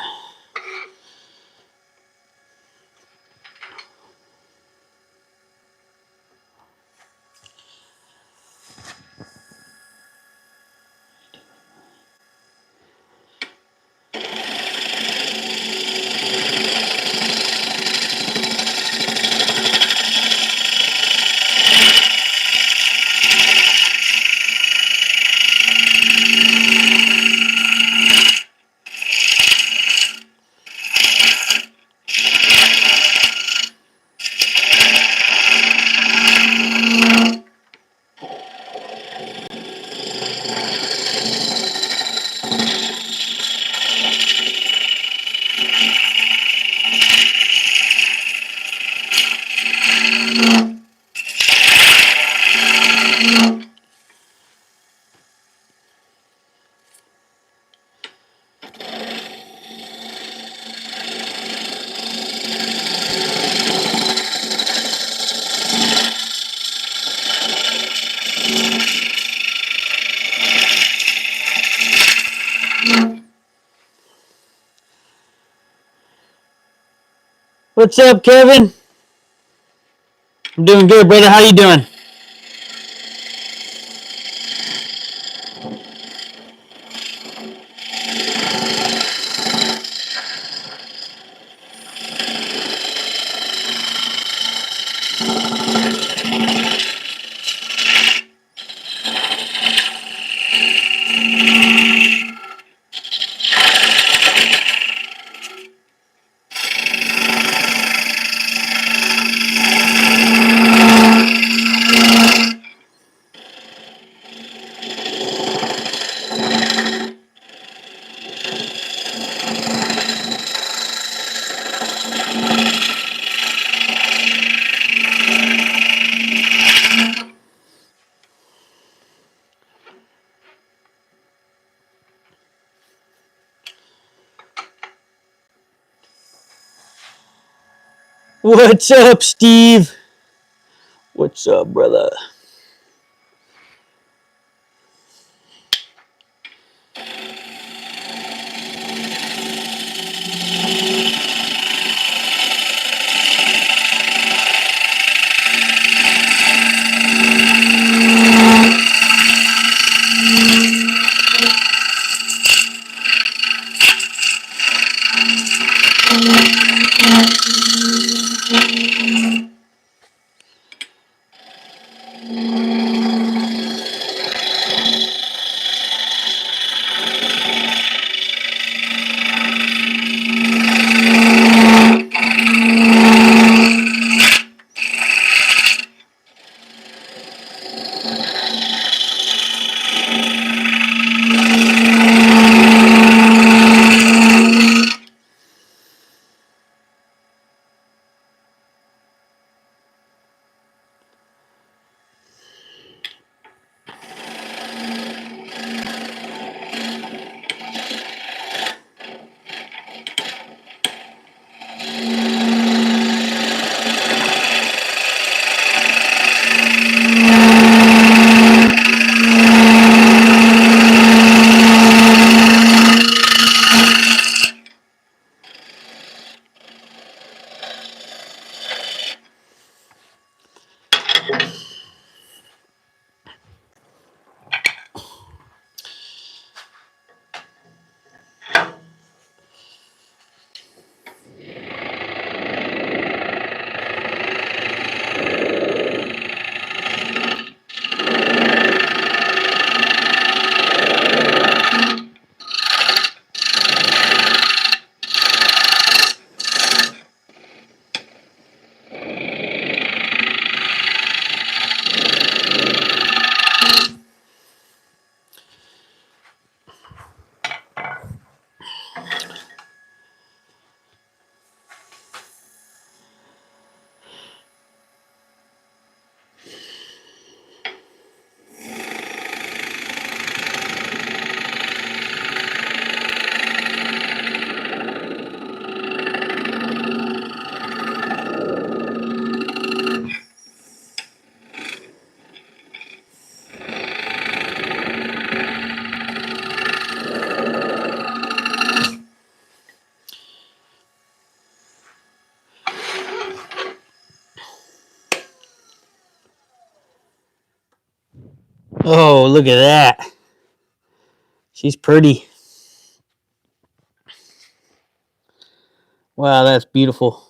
What's up, Kevin? I'm doing good, brother. How you doing? What's up, Steve? What's up, brother? Oh, look at that. She's pretty. Wow, that's beautiful.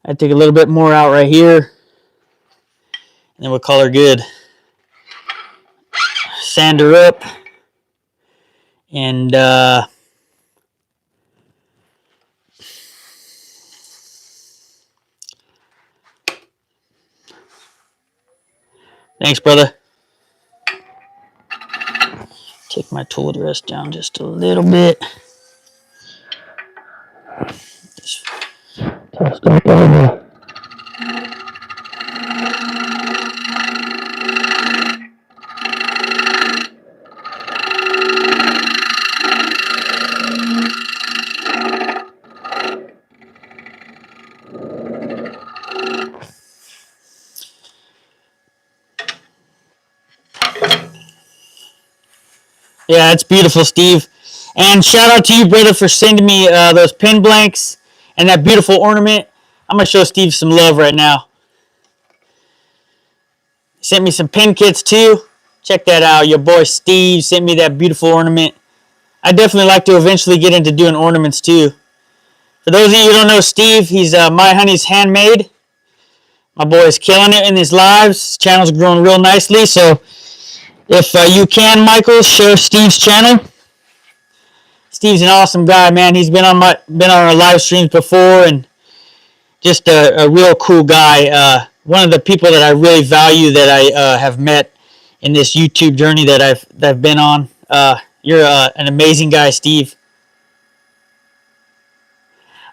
I take a little bit more out right here, and then we'll call her good. Sand her up, and thanks, brother. Take my tool to rest down just a little bit. Just tossed up over. Yeah, it's beautiful, Steve. And shout out to you, brother, for sending me those pin blanks and that beautiful ornament. I'm gonna show Steve some love right now. He sent me some pin kits too. Check that out. Your boy Steve sent me that beautiful ornament. I definitely like to eventually get into doing ornaments too. For those of you who don't know Steve, he's My Honey's Handmade. My boy is killing it in his lives. His channel's growing real nicely. So if you can, Michael, share Steve's channel. Steve's an awesome guy, man. He's been on our live streams before, and just a real cool guy. One of the people that I really value that I have met in this YouTube journey that I've been on. You're an amazing guy, Steve.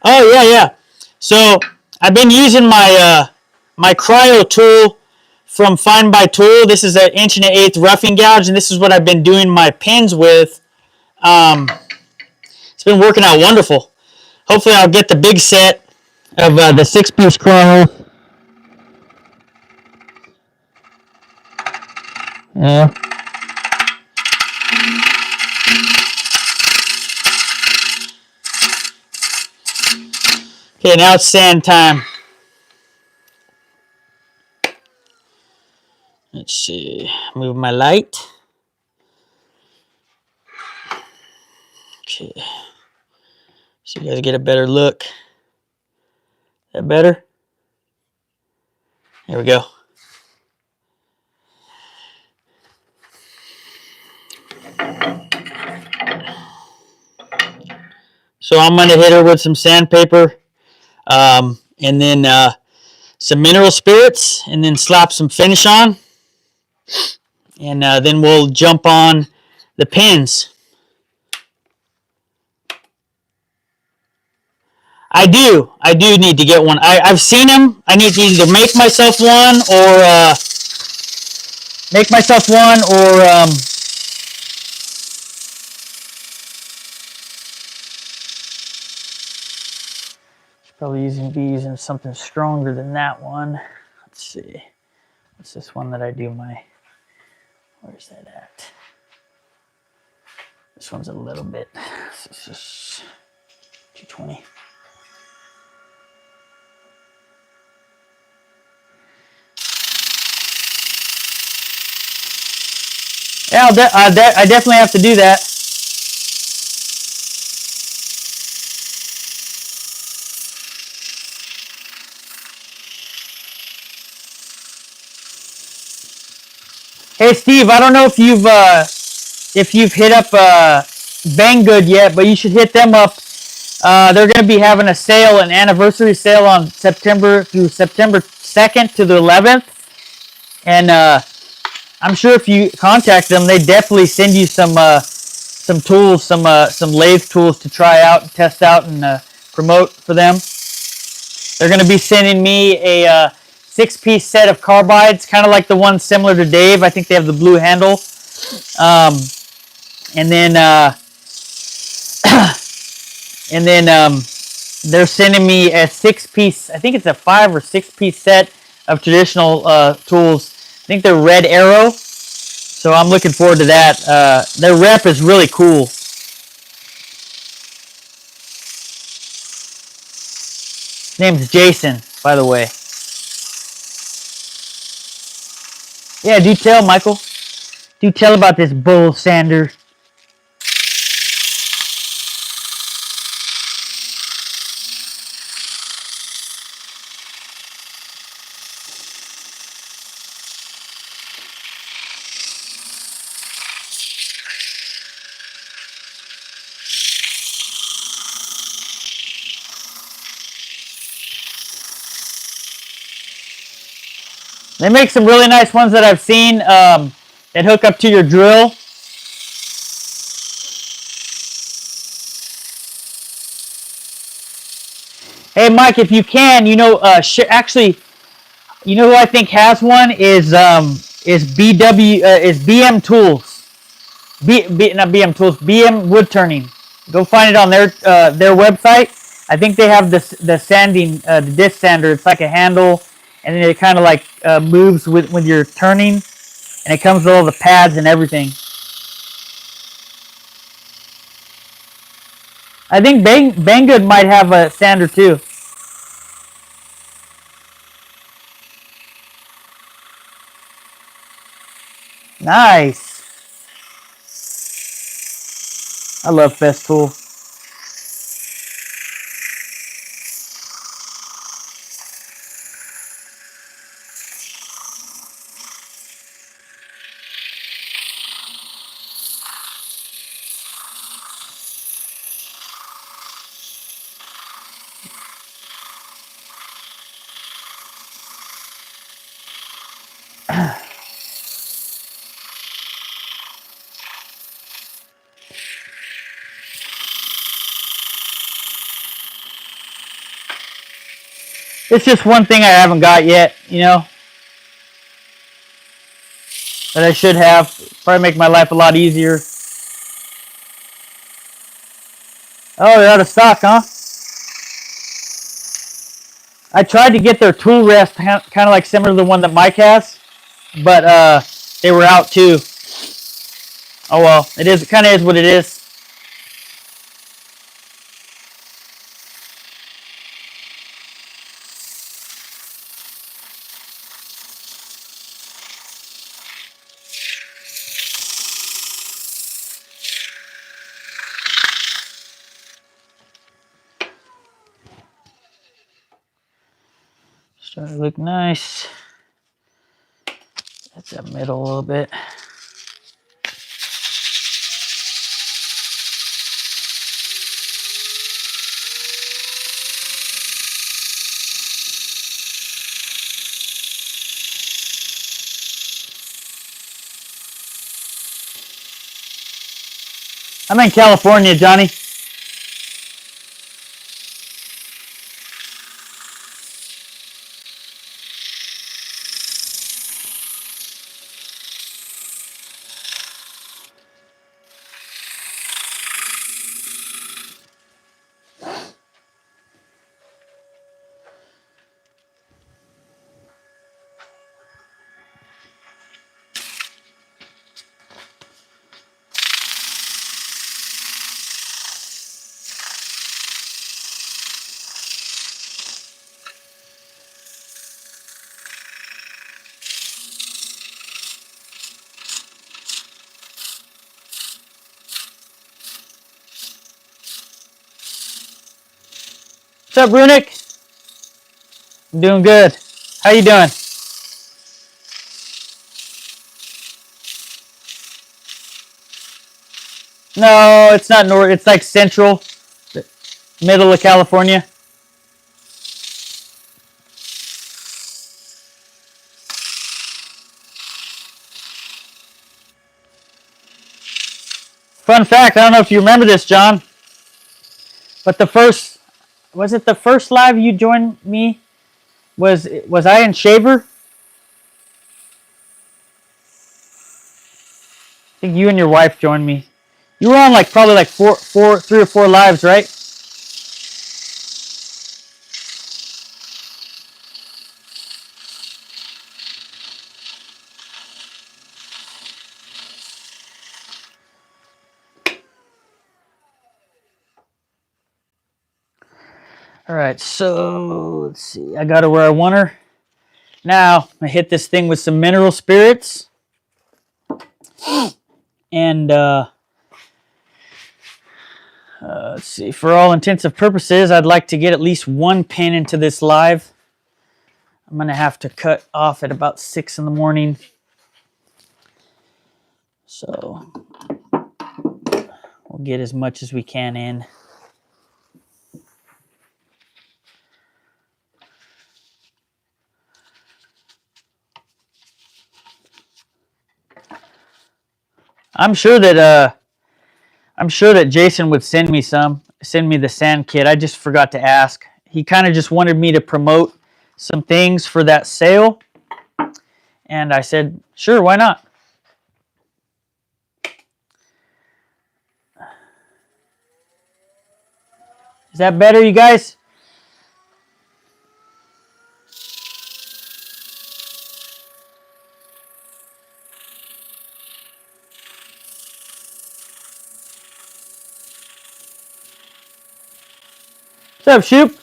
Oh yeah. So I've been using my my cryo tool from FINDBYTOOL. This is an 1 1/8" roughing gouge, and this is what I've been doing my pins with. It's been working out wonderful. Hopefully I'll get the big set of the 6-piece cryo. Yeah. Okay, now it's sand time. Let's see. Move my light. Okay. So you guys get a better look. Is that better? There we go. So I'm going to hit her with some sandpaper, and then some mineral spirits, and then slap some finish on. And then we'll jump on the pins. I do need to get one. I've seen them. I need to either make myself one or should probably be using something stronger than that one. Let's see. What's this one that I do my? Where's that at? This one's a little bit. This is 220. Yeah, I definitely have to do that. Hey Steve, I don't know if you've hit up BANGGOOD yet, but you should hit them up. They're going to be having a sale, an anniversary sale on September 2nd to the 11th, and I'm sure if you contact them, they definitely send you some tools, some lathe tools to try out and test out and promote for them. They're going to be sending me a 6-piece set of carbides, kind of like the one similar to Dave. I think they have the blue handle. And then they're sending me a 6-piece, I think it's a 5 or 6-piece set of traditional tools. I think they're Red Arrow. So I'm looking forward to that. Their rep is really cool. His name's Jason, by the way. Yeah, do tell, Michael. Do tell about this bull sander. They make some really nice ones that I've seen that hook up to your drill. Hey, Mike, if you can, actually, you know who I think has one is BM Tools, not BM Tools, BM Woodturning. Go find it on their website. I think they have the sanding, the disc sander. It's like a handle, and then it kind of like moves when you're turning, and it comes with all the pads and everything. I think BANGGOOD might have a sander too. Nice. I love FESTOOL. It's just one thing I haven't got yet, you know, that I should have. Probably make my life a lot easier. Oh, they're out of stock, huh? I tried to get their tool rest kind of like similar to the one that Mike has, but they were out too. Oh well, it kind of is what it is. Starting to look nice. That's that middle a little bit. I'm in California, Johnny. What's up, Runick? I'm doing good. How you doing? No, it's not north. It's like central, middle of California. Fun fact, I don't know if you remember this, John, but was it the first live you joined me? Was I in Shaver? I think you and your wife joined me. You were on like probably like three or four lives, right? All right, so let's see. I got her where I want her. Now I hit this thing with some mineral spirits, and let's see. For all intents and purposes, I'd like to get at least one pin into this live. I'm gonna have to cut off at about 6 in the morning, so we'll get as much as we can in. I'm sure that Jason would send me the sand kit. I just forgot to ask. He kind of just wanted me to promote some things for that sale, and I said, sure, why not? Is that better, you guys? What's up, Shoop?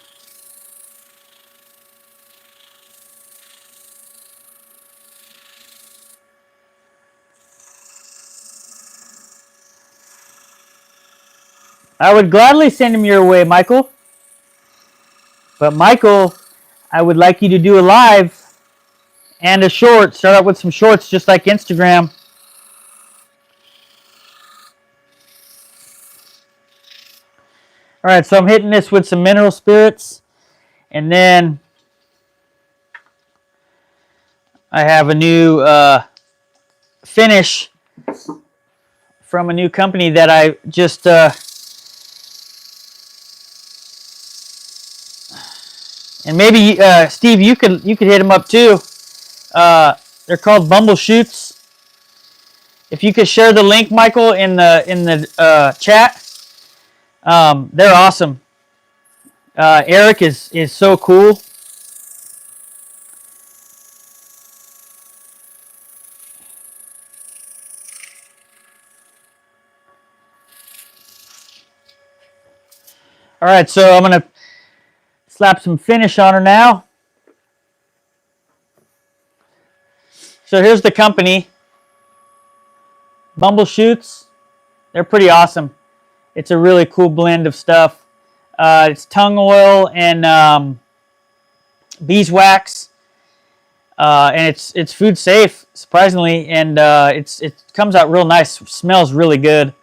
I would gladly send him your way, Michael. But Michael, I would like you to do a live and a short. Start out with some shorts just like Instagram. All right, so I'm hitting this with some mineral spirits. And then I have a new finish from a new company that I just and maybe Steve, you could hit them up too. They're called BUMBLECHUTES. If you could share the link, Michael, in the chat, they're awesome. Eric is so cool. All right, so I'm gonna slap some finish on her now. So here's the company, BUMBLECHUTES. They're pretty awesome. It's a really cool blend of stuff. It's tung oil and beeswax, and it's food safe, surprisingly, and it comes out real nice. Smells really good.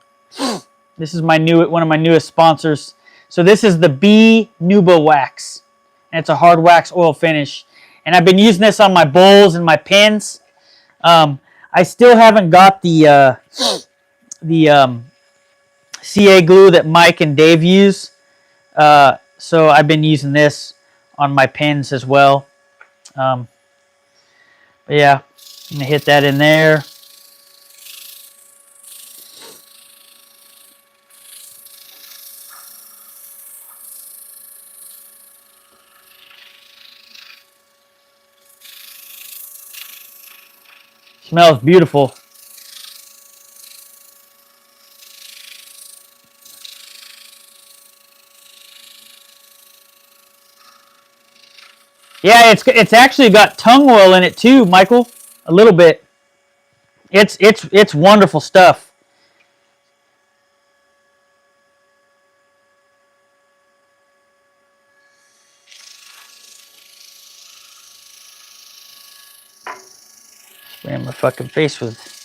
This is one of my newest sponsors. So this is the Bee Nuba wax, and it's a hard wax oil finish. And I've been using this on my bowls and my pins. I still haven't got the CA glue that Mike and Dave use. So I've been using this on my pins as well. But yeah, I'm gonna hit that in there. Smells beautiful. Yeah, it's actually got tung oil in it too, Michael. A little bit. It's wonderful stuff. Spraying my fucking face with.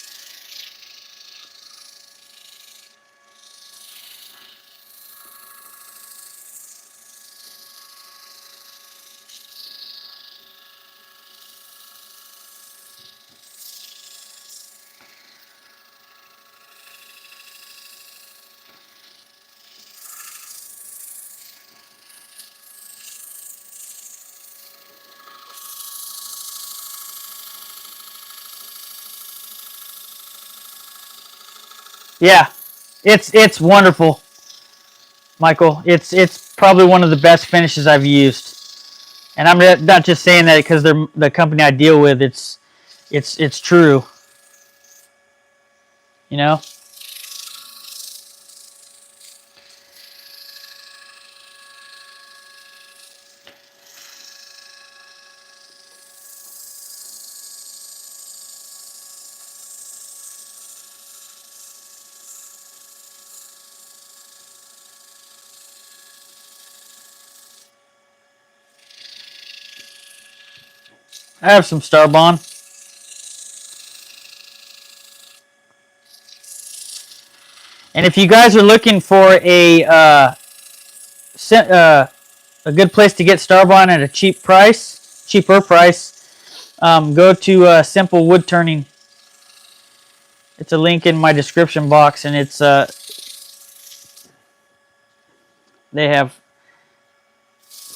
Yeah, it's wonderful, Michael. It's probably one of the best finishes I've used, and I'm not just saying that because they're the company I deal with. It's true. You know. I have some Starbond. And if you guys are looking for a good place to get Starbond at a cheaper price, go to Simple Woodturning. It's a link in my description box, and it's they have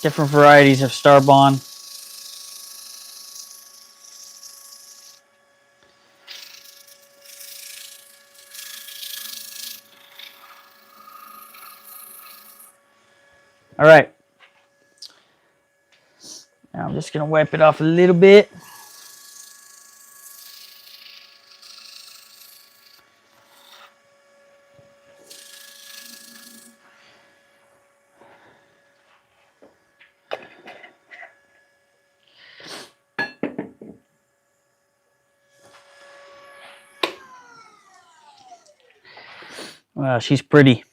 different varieties of Starbond. All right. Now I'm just going to wipe it off a little bit. Wow, she's pretty.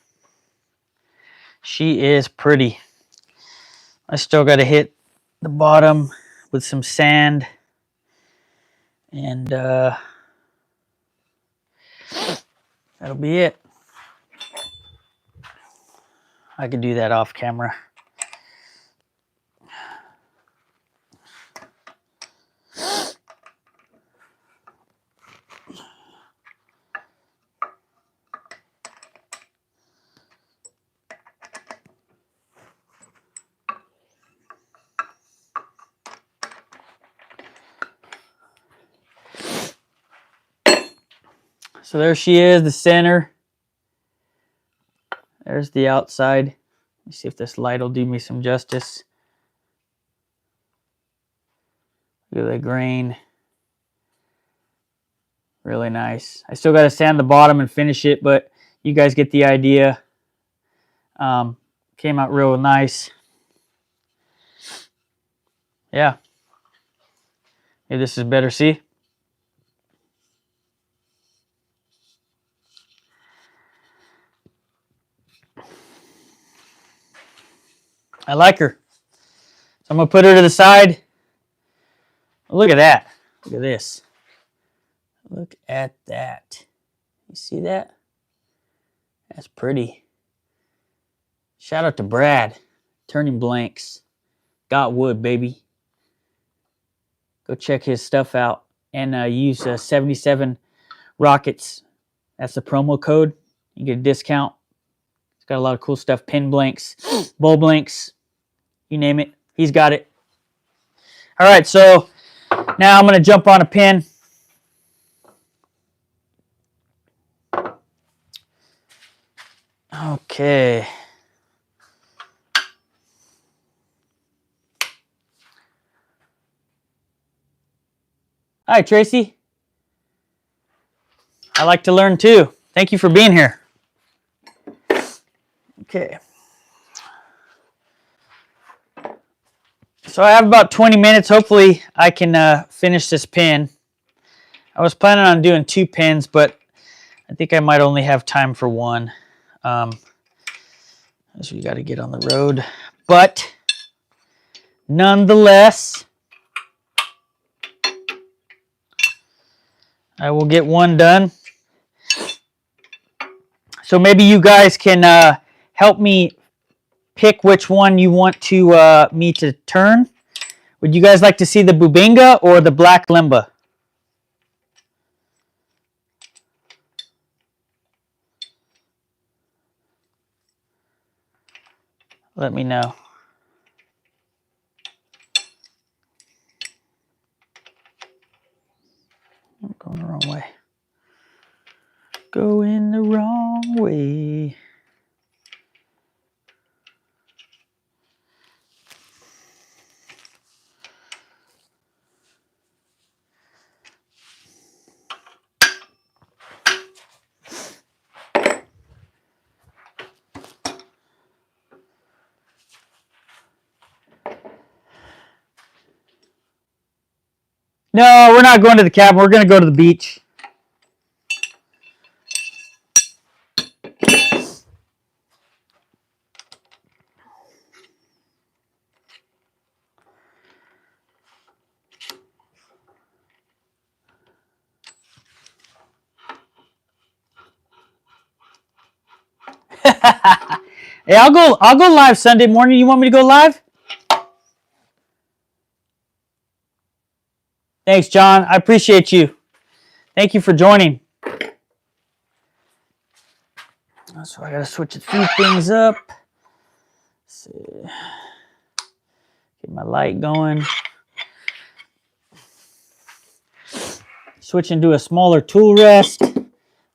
She is pretty. I still got to hit the bottom with some sand, and that'll be it. I could do that off camera. So there she is, the center. There's the outside. Let me see if this light will do me some justice. Look at the grain. Really nice. I still got to sand the bottom and finish it, but you guys get the idea. Came out real nice. Yeah. Maybe this is better, see? I like her. So I'm going to put her to the side. Look at that. Look at this. Look at that. You see that? That's pretty. Shout out to Brad. Turning blanks. Got wood, baby. Go check his stuff out. And use 77 Rockets. That's the promo code. You get a discount. It's got a lot of cool stuff. Pin blanks. Bowl blanks. You name it. He's got it. All right, so now I'm going to jump on a pin. Okay. Hi, Tracy. I like to learn too. Thank you for being here. Okay. So I have about 20 minutes. Hopefully I can finish this pin. I was planning on doing 2 pins, but I think I might only have time for 1. So we got to get on the road. But nonetheless, I will get 1 done. So maybe you guys can help me pick which one you want to me to turn. Would you guys like to see the Bubinga or the black limba? Let me know. I'm going the wrong way. Going the wrong way. No, we're not going to the cabin. We're going to go to the beach. Hey, I'll go live Sunday morning. You want me to go live? Thanks, John. I appreciate you. Thank you for joining. So I gotta switch a few things up. Let's see. Get my light going. Switching to a smaller tool rest.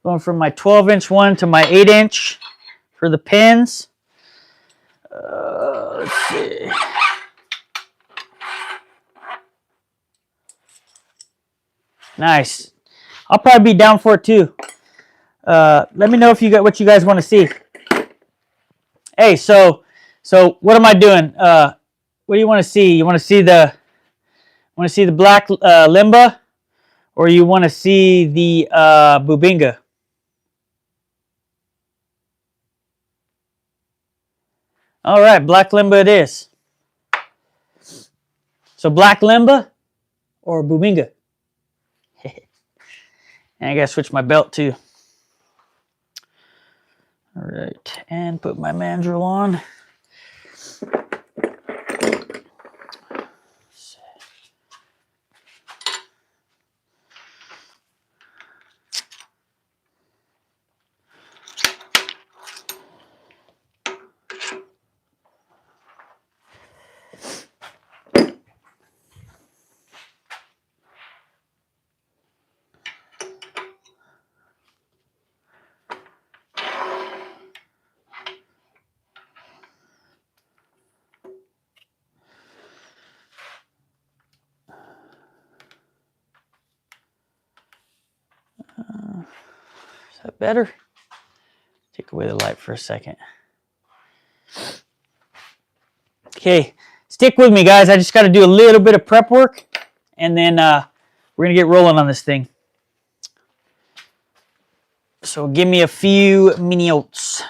Going from my 12-inch one to my 8-inch for the pins. Let's see. Nice. I'll probably be down for it too. Let me know if you got what you guys want to see. Hey, so what am I doing? What do you want to see? You want to see the black limba, or you want to see the Bubinga? All right, black limba it is. So black limba or bubinga? And I gotta switch my belt too. All right, and put my mandrel on. Is that better? Take away the light for a second. Okay, stick with me, guys. I just got to do a little bit of prep work, and then we're going to get rolling on this thing. So give me a few minutes.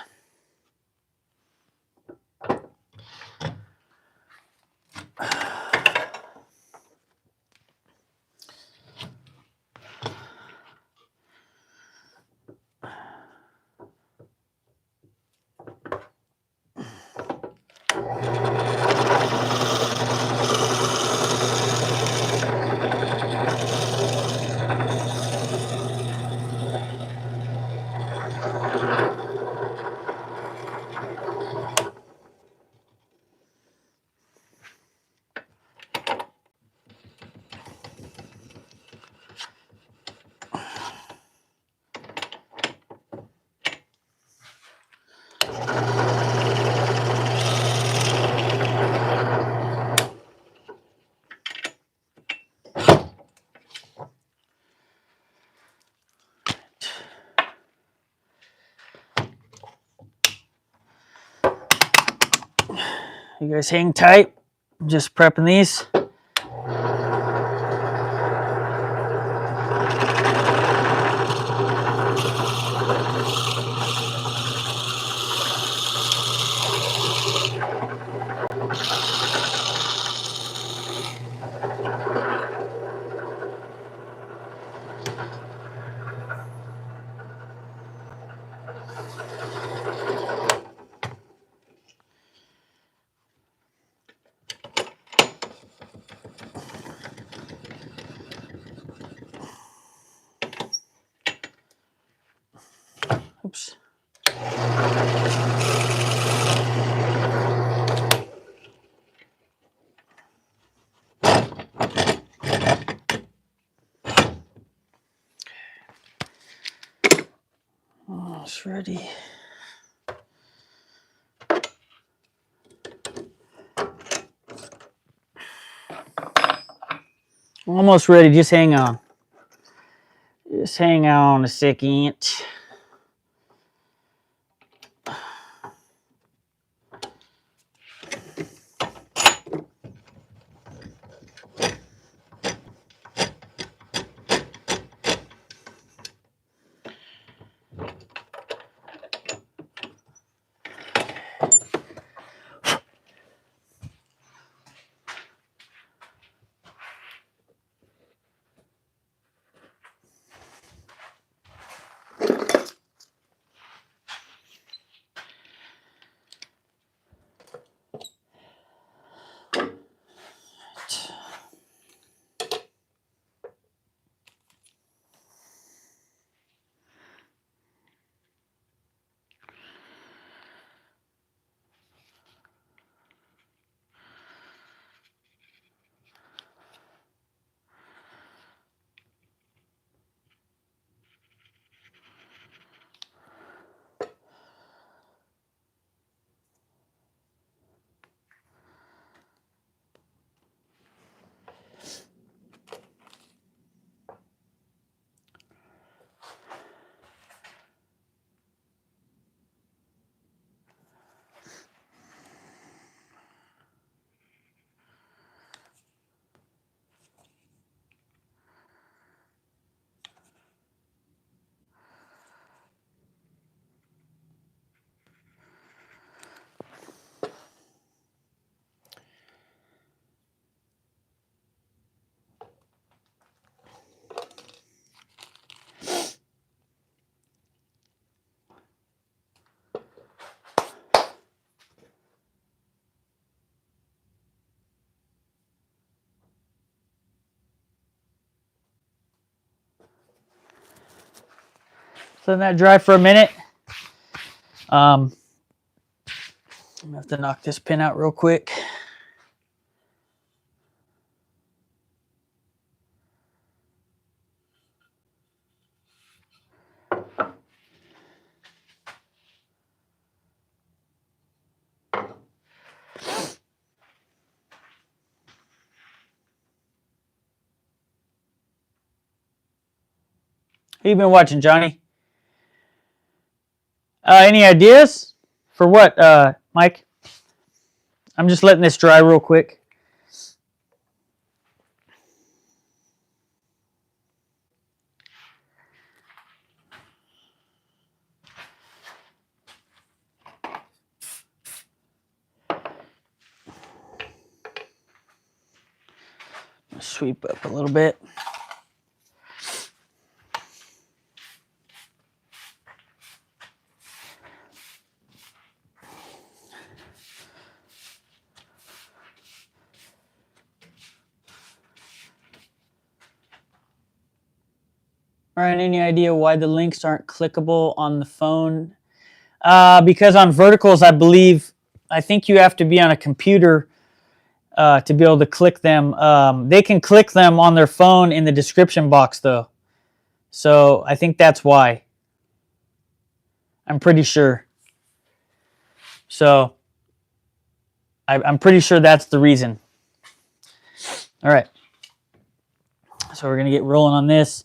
You guys hang tight. I'm just prepping these. Oops. Almost ready. Almost ready. Just hang on. Just hang on a second. letting that dry for a minute. I'm gonna have to knock this pin out real quick. Who you been watching, Johnny? Any ideas for what, Mike? I'm just letting this dry real quick. Sweep up a little bit. All right, any idea why the links aren't clickable on the phone? Because on verticals, I think you have to be on a computer to be able to click them. They can click them on their phone in the description box, though. So I think that's why. I'm pretty sure. So I'm pretty sure that's the reason. All right. So we're going to get rolling on this.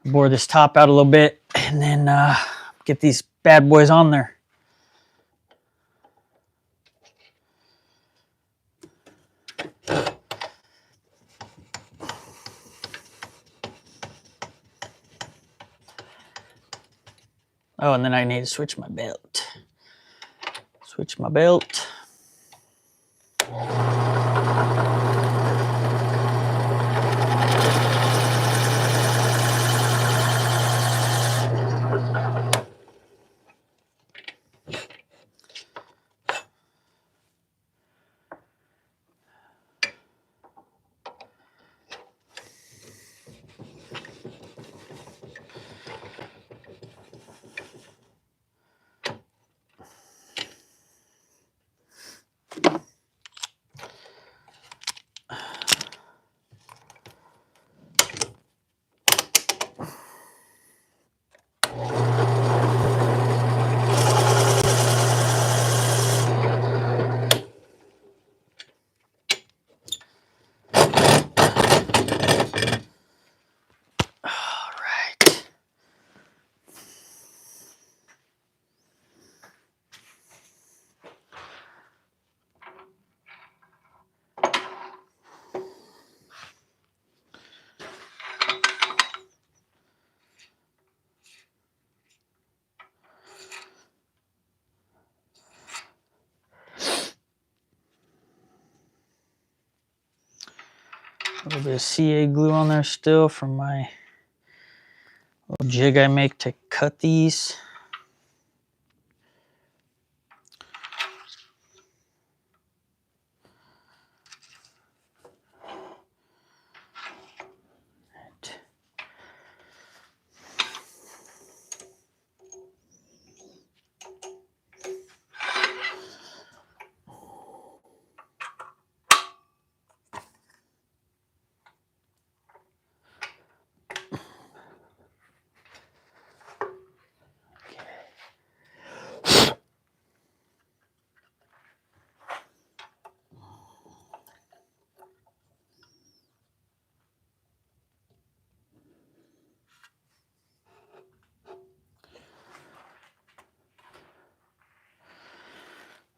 Bore this top out a little bit, and then get these bad boys on there. Oh, and then I need to switch my belt. Switch my belt. A little bit of CA glue on there still from my little jig I make to cut these.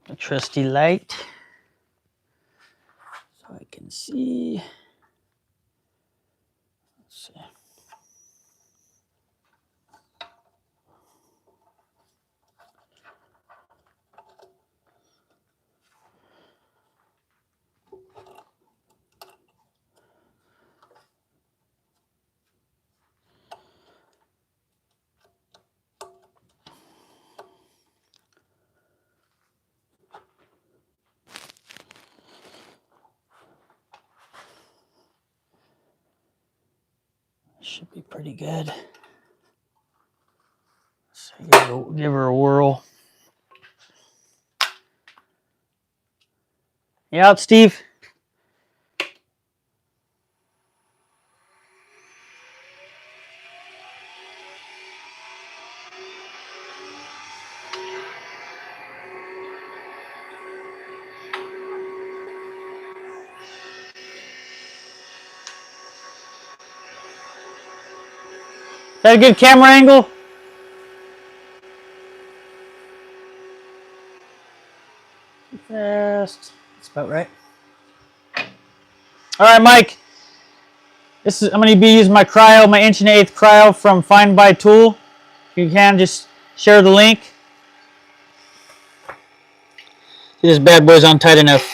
A trusty light so I can see. Let's see. Should be pretty good. Give her a whirl. You out, Steve? Is that a good camera angle? Fast. That's about right. All right, Mike. I'm going to be using my cryo, my 1/8" cryo from FINDBYTOOL. If you can, just share the link. This bad boy's on tight enough.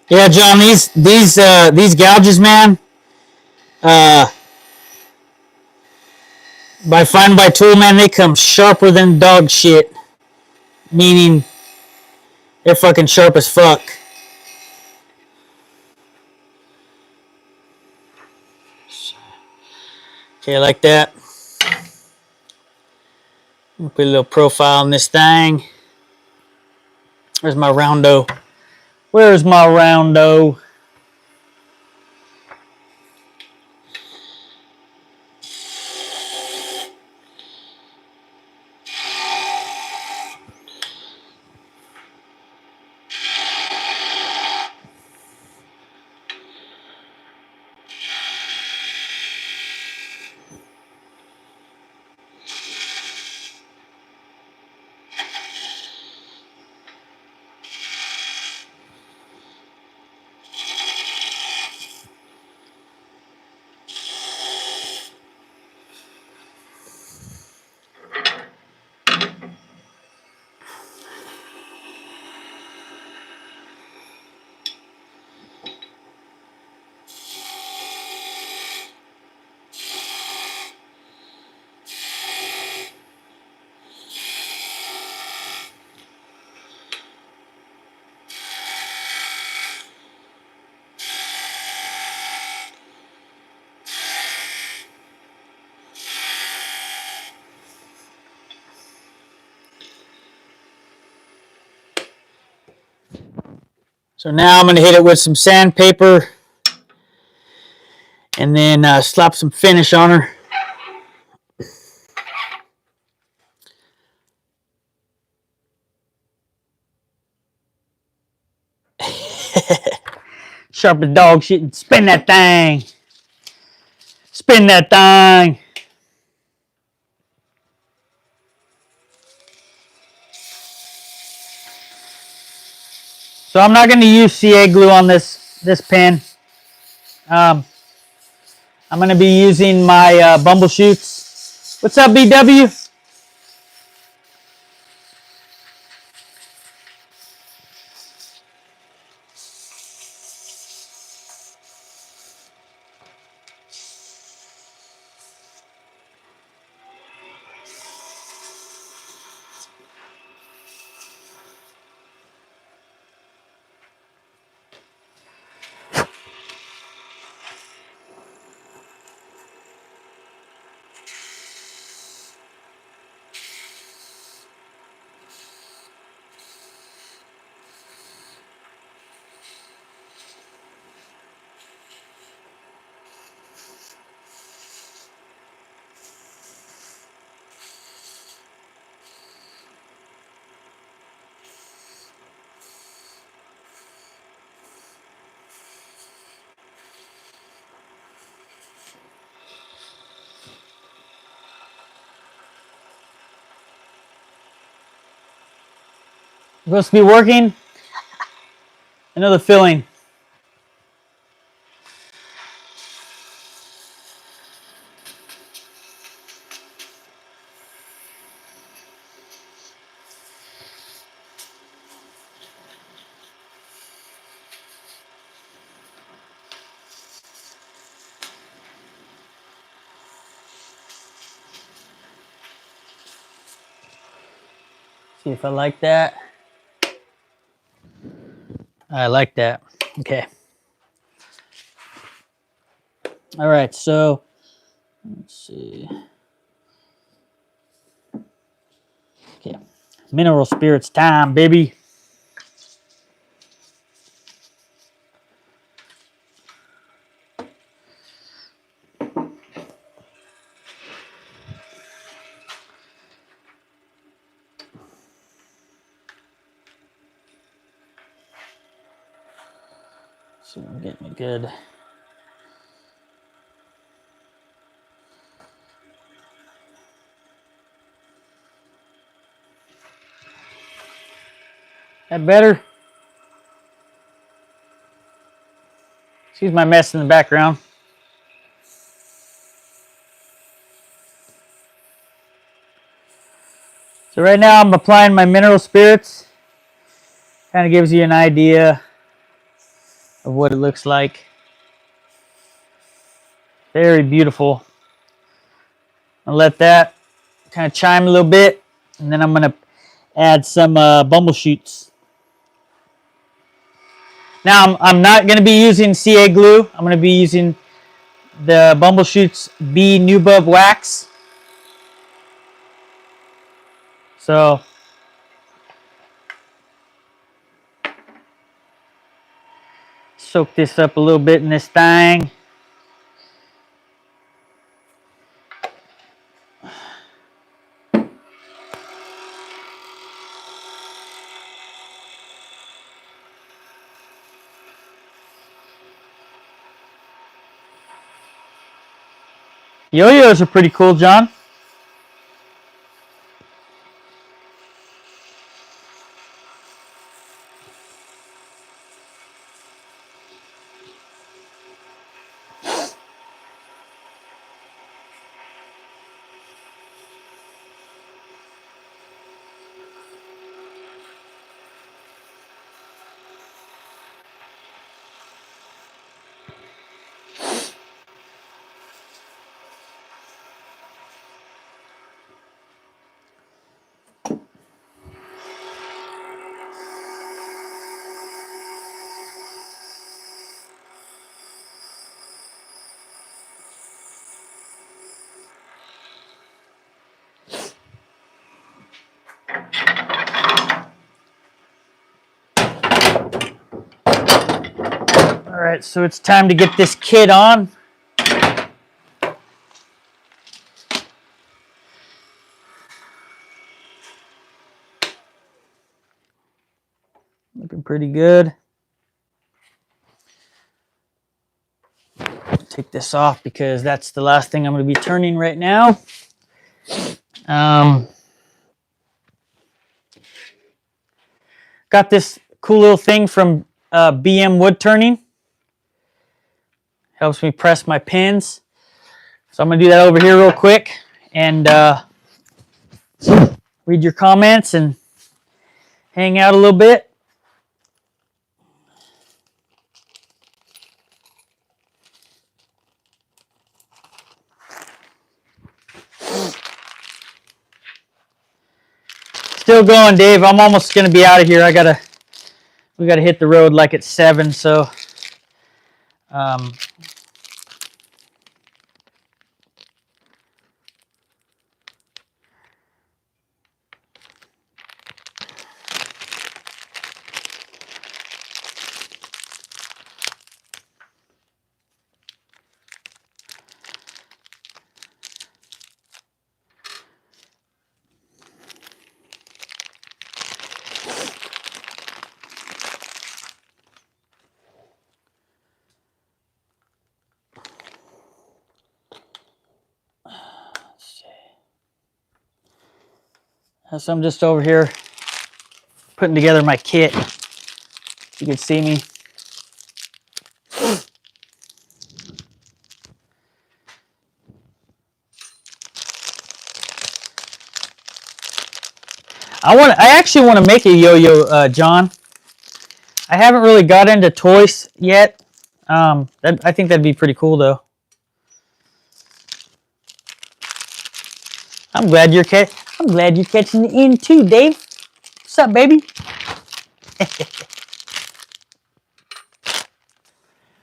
Yeah, John, these gouges, man, by FINDBYTOOL, man, they come sharper than dog shit. Meaning, they're fucking sharp as fuck. Okay, like that. Put a little profile on this thing. Where's my roundo? Where's my roundo? So now I'm going to hit it with some sandpaper and then slap some finish on her. Sharp as dog shit. Spin that thing. Spin that thing. So I'm not going to use CA glue on this pen. I'm going to be using my Bumbleshoots. What's up, BW? Supposed to be working. Another filling. See if I like that. I like that. Okay. All right, so let's see. Okay. Mineral spirits time, baby. So I'm getting it good. That better? Excuse my mess in the background. So right now I'm applying my mineral spirits. Kind of gives you an idea of what it looks like. Very beautiful. I'll let that kind of chime a little bit, and then I'm going to add some Bumbleshoots. Now I'm not going to be using CA glue. I'm going to be using the Bumbleshoots B Nubub wax. So soak this up a little bit in this thing. Yo-yos are pretty cool, John. All right, so it's time to get this kit on. Looking pretty good. Take this off because that's the last thing I'm going to be turning right now. Got this cool little thing from BM Woodturning. Helps me press my pins. So I'm going to do that over here real quick and read your comments and hang out a little bit. Still going, Dave. I'm almost going to be out of here. We gotta hit the road like at 7, so so I'm just over here putting together my kit. You can see me. I actually want to make a yo-yo, John. I haven't really got into toys yet. I think that'd be pretty cool, though. I'm glad you're catching it in too, Dave. What's up, baby?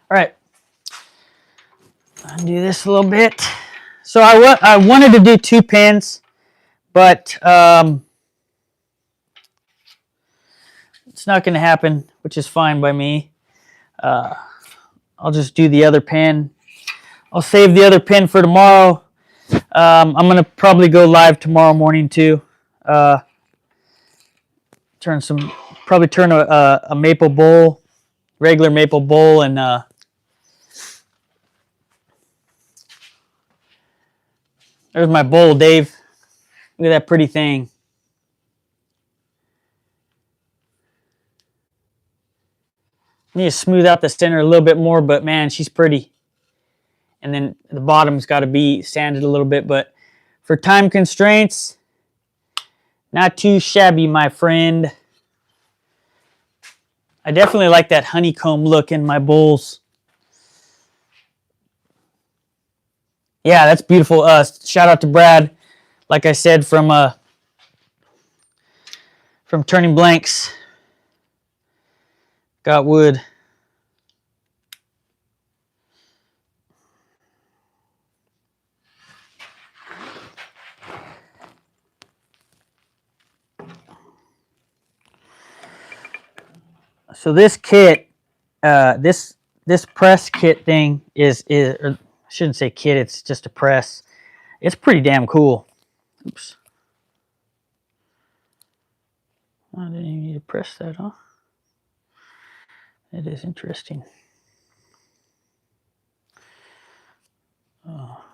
All right. Undo this a little bit. So I wanted to do 2 pins, but it's not going to happen, which is fine by me. I'll just do the other pin. I'll save the other pin for tomorrow. I'm going to probably go live tomorrow morning too. Probably turn a maple bowl, regular maple bowl, and there's my bowl, Dave. Look at that pretty thing. I need to smooth out the center a little bit more, but man, she's pretty. And then the bottom's got to be sanded a little bit, but for time constraints, not too shabby, my friend. I definitely like that honeycomb look in my bowls. Yeah, that's beautiful. Shout out to Brad, like I said, from Turning Blanks. Got wood. So this kit, this press kit thing is or I shouldn't say kit, it's just a press. It's pretty damn cool. Oops. I didn't even need to press that, huh? It is interesting. Oh.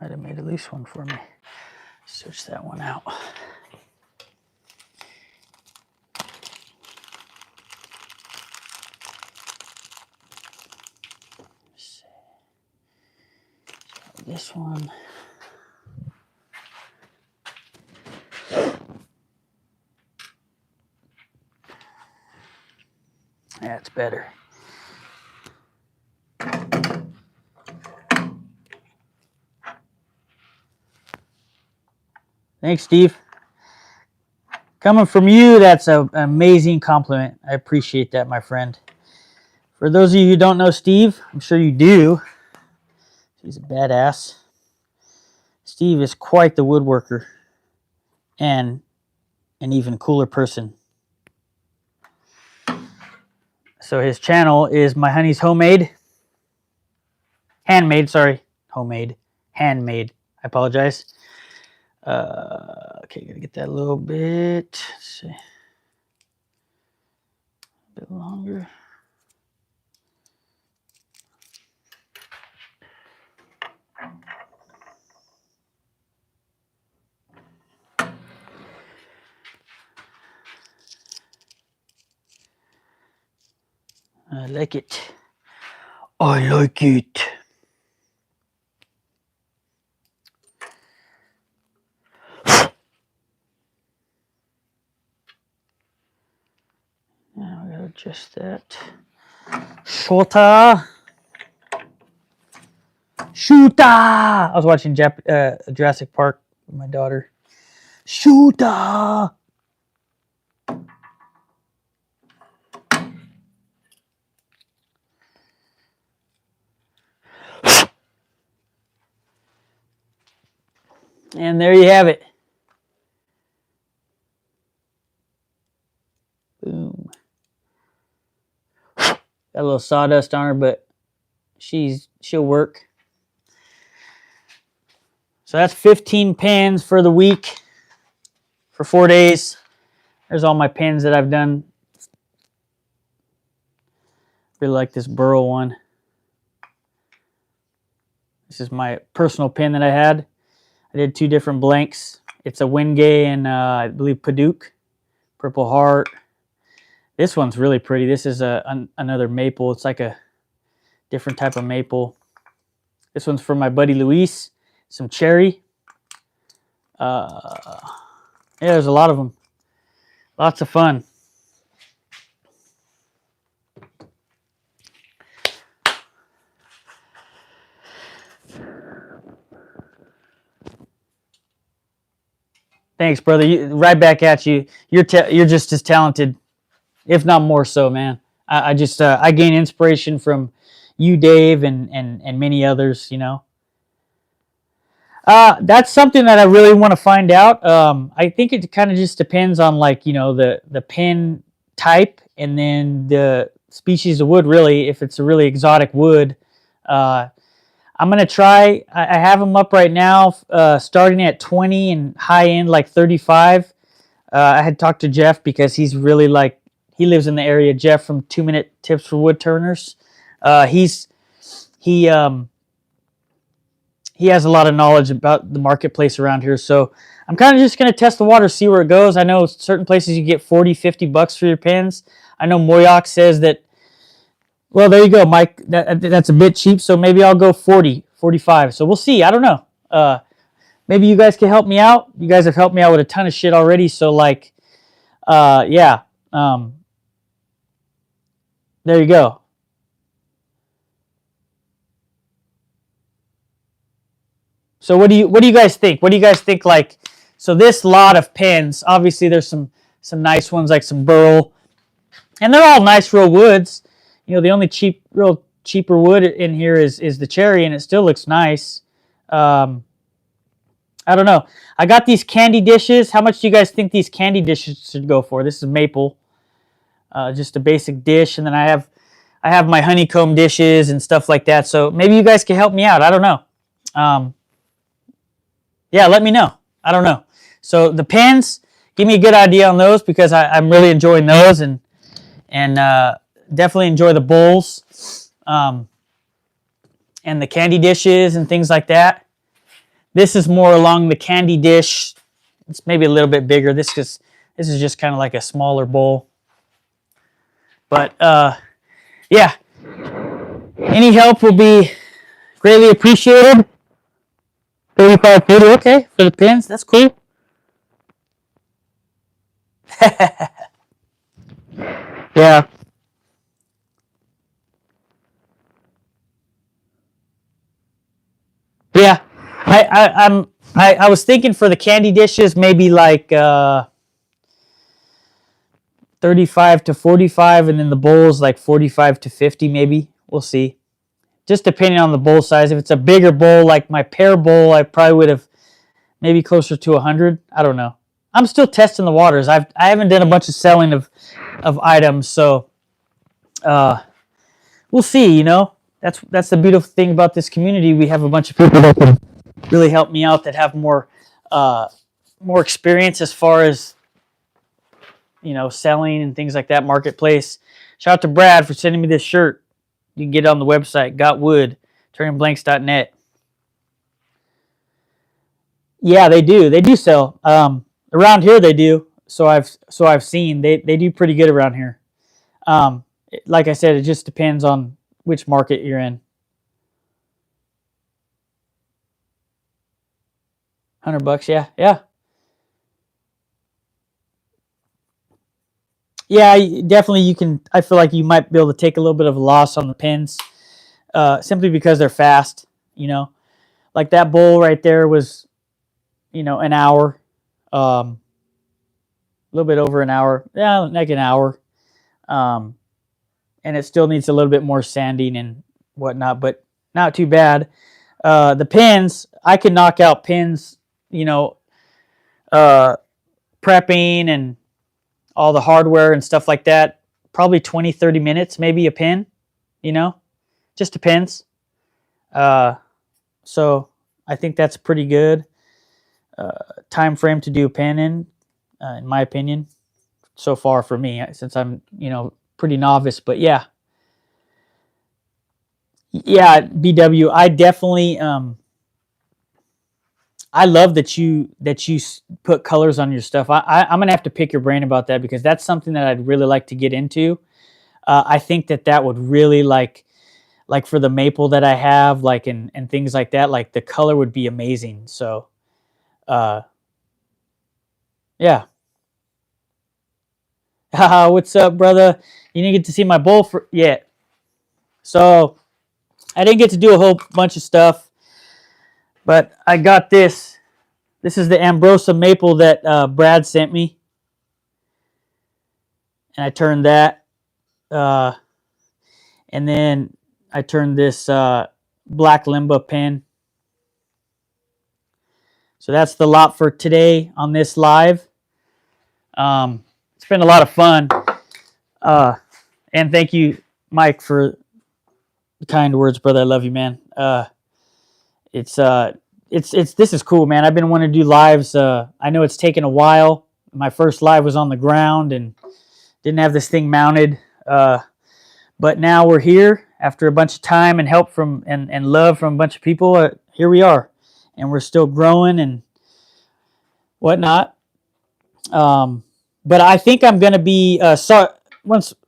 Might have made a loose one for me. Search that one out. This one. That's better. Thanks, Steve. Coming from you, that's an amazing compliment. I appreciate that, my friend. For those of you who don't know Steve, I'm sure you do. He's a badass. Steve is quite the woodworker and an even cooler person. So his channel is My Honey's Homemade. Handmade, sorry. Homemade. Handmade. I apologize. Okay, gotta get that a little bit. Let's see. A bit longer. I like it. I like it. Now we gotta adjust that. Shoutout. I was watching Jurassic Park with my daughter. Shoutout. And there you have it. Boom. Got a little sawdust on her, but she'll work. So that's 15 pans for the week, for 4 days. There's all my pans that I've done. Really like this burl one. This is my personal pen that I had. I did 2 different blanks. It's a Wingay and I believe Paduke, Purple Heart. This one's really pretty. This is another maple. It's like a different type of maple. This one's from my buddy Luis. Some cherry. Yeah, there's a lot of them. Lots of fun. Thanks, brother. Right back at you. You're just as talented, if not more so, man. I gain inspiration from you, Dave, and many others. You know. That's something that I really want to find out. I think it kind of just depends on, like, you know, the pen type and then the species of wood. Really, if it's a really exotic wood. I'm going to try, I have them up right now, starting at 20 and high end like 35. I had talked to Jeff because he's really like, he lives in the area. Jeff from 2 Minute Tips for Wood Turners. He has a lot of knowledge about the marketplace around here. So I'm kind of just going to test the water, see where it goes. I know certain places you get 40, 50 bucks for your pens. I know Moyoc says that. Well, there you go, Mike. That's a bit cheap, so maybe I'll go 40, 45. So we'll see. I don't know. Maybe you guys can help me out. You guys have helped me out with a ton of shit already, so, like, yeah. There you go. So what do you guys think? What do you guys think, like, so this lot of pens, obviously there's some nice ones, like some burl, and they're all nice real woods. You know, the only cheaper wood in here is the cherry, and it still looks nice. I don't know. I got these candy dishes. How much do you guys think these candy dishes should go for? This is maple. Just a basic dish, and then I have my honeycomb dishes and stuff like that. So maybe you guys can help me out. I don't know. Yeah, let me know. I don't know. So the pens, give me a good idea on those, because I'm really enjoying those, and definitely enjoy the bowls, and the candy dishes and things like that. This is more along the candy dish. It's maybe a little bit bigger. This is just kind of like a smaller bowl. But yeah, any help will be greatly appreciated. 35 40, okay, for the pins. That's cool. Yeah. Yeah, I was thinking for the candy dishes, maybe like 35 to 45, and then the bowls like 45 to 50 maybe. We'll see. Just depending on the bowl size. If it's a bigger bowl, like my pear bowl, I probably would have maybe closer to 100. I don't know. I'm still testing the waters. I haven't done a bunch of selling of items, so we'll see. You know, that's the beautiful thing about this community. We have a bunch of people that can really help me out that have more experience as far as, you know, selling and things like that, marketplace. Shout out to Brad for sending me this shirt. You can get it on the website, GOTWOOD, turningblanks.net. Yeah, they do. They do sell. Around here they do. So I've seen they do pretty good around here. Like I said, it just depends on which market you're in. $100, yeah, yeah. Yeah, definitely you can. I feel like you might be able to take a little bit of a loss on the pins, simply because they're fast. You know, like that bowl right there was, you know, an hour, a little bit over an hour. Yeah, like an hour. And it still needs a little bit more sanding and whatnot, but not too bad. The pins, I can knock out pins, you know, prepping and all the hardware and stuff like that, probably 20, 30 minutes, maybe a pin, you know, just depends. So I think that's pretty good time frame to do a pin in my opinion, so far for me, since I'm, you know, pretty novice. But yeah, BW, I definitely, I love that you put colors on your stuff. I'm gonna have to pick your brain about that, because that's something that I'd really like to get into. I think that would really like for the maple that I have, like and things like that, like the color would be amazing. So, yeah. Haha, what's up, brother? You didn't get to see my bowl yet, so I didn't get to do a whole bunch of stuff. But I got this. This is the ambrosia maple that Brad sent me. And I turned that. And then I turned this black limba pen. So that's the lot for today on this live. It's been a lot of fun. And thank you, Mike, for the kind words, brother. I love you, man. This is cool, man. I've been wanting to do lives. I know it's taken a while. My first live was on the ground and didn't have this thing mounted. But now we're here after a bunch of time and help from and love from a bunch of people. Here we are, and we're still growing and whatnot. But I think I'm gonna be sorry.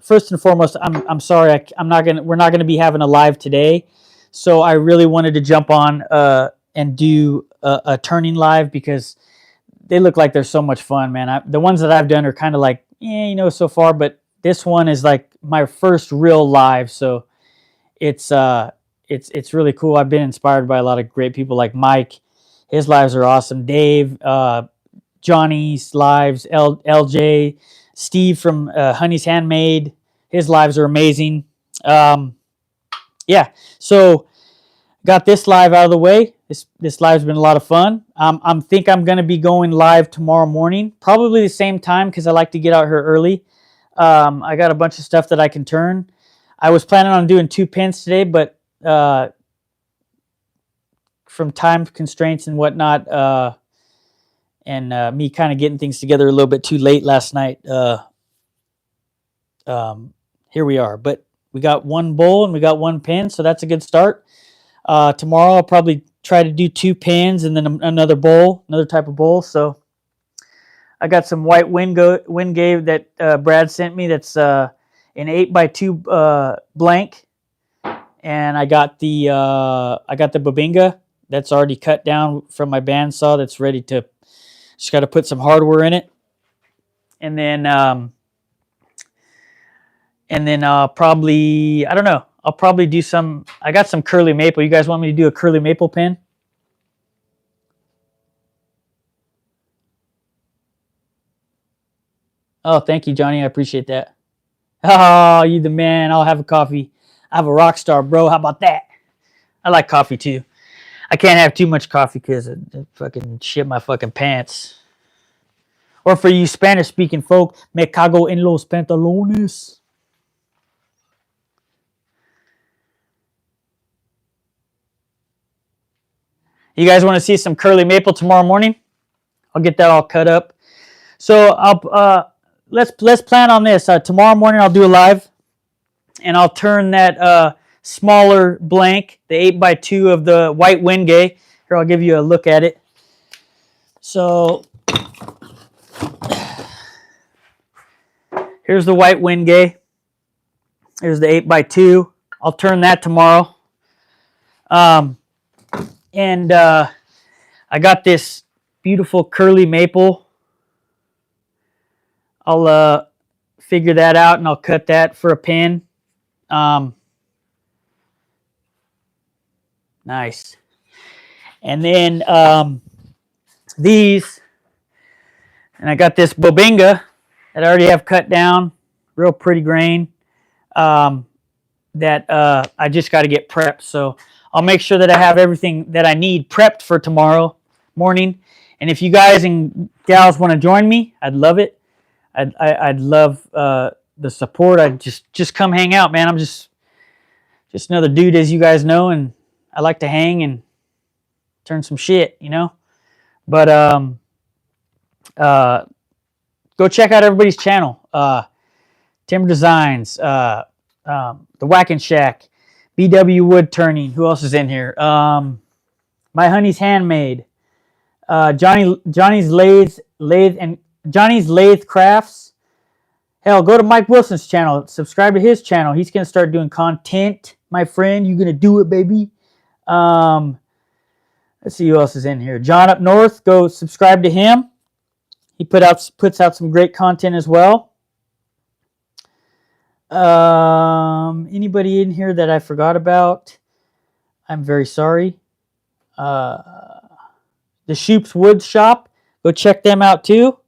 First and foremost, I'm sorry. We're not gonna be having a live today. So I really wanted to jump on and do a turning live, because they look like they're so much fun, man. The ones that I've done are kind of like, you know, so far, but this one is like my first real live, so it's really cool. I've been inspired by a lot of great people like Mike. His lives are awesome. Dave, Johnny's lives, LJ, Steve from Honey's Handmade. His lives are amazing. Yeah, so got this live out of the way. This live's been a lot of fun. I think I'm going to be going live tomorrow morning, probably the same time, because I like to get out here early. I got a bunch of stuff that I can turn. I was planning on doing 2 pins today, but from time constraints and whatnot, and me kind of getting things together a little bit too late last night, here we are. But we got 1 bowl and we got 1 pin, so that's a good start. Tomorrow I'll probably try to do 2 pins and then another bowl, another type of bowl. So I got some white Wingave that Brad sent me. That's an 8x2 blank, and I got the Bubinga that's already cut down from my bandsaw. That's ready to. Just got to put some hardware in it, and then probably, I don't know. I'll probably do some. I got some curly maple. You guys want me to do a curly maple pin? Oh, thank you, Johnny. I appreciate that. Oh, you the man. I'll have a coffee. I have a rock star, bro. How about that? I like coffee too. I can't have too much coffee because it fucking shit my fucking pants. Or for you Spanish-speaking folk, me cago en los pantalones. You guys want to see some curly maple tomorrow morning? I'll get that all cut up. So let's plan on this. Tomorrow morning I'll do a live, and I'll turn that smaller blank, the 8x2 of the white Wingay. Here, I'll give you a look at it. So here's the white Wingay. Here's the 8x2. I'll turn that tomorrow. And I got this beautiful curly maple. I'll figure that out, and I'll cut that for a pin. Nice. And then these, and I got this Bobinga that I already have cut down, real pretty grain, that I just got to get prepped. So I'll make sure that I have everything that I need prepped for tomorrow morning. And if you guys and gals want to join me, I'd love it. I'd love the support. I'd just come hang out, man. I'm just another dude, as you guys know, and I like to hang and turn some shit, you know. But go check out everybody's channel. Timber Designs, the Whack and Shack, BW Woodturning. Who else is in here? My Honey's Handmade, Johnny's Lathe Crafts. Hell, go to Mike Wilson's channel. Subscribe to his channel. He's gonna start doing content, my friend. You're gonna do it, baby. Let's see who else is in here. John Up North. Go subscribe to him. He puts out some great content as well. Anybody in here that I forgot about? I'm very sorry. The Shoop's Wood Shop. Go check them out too.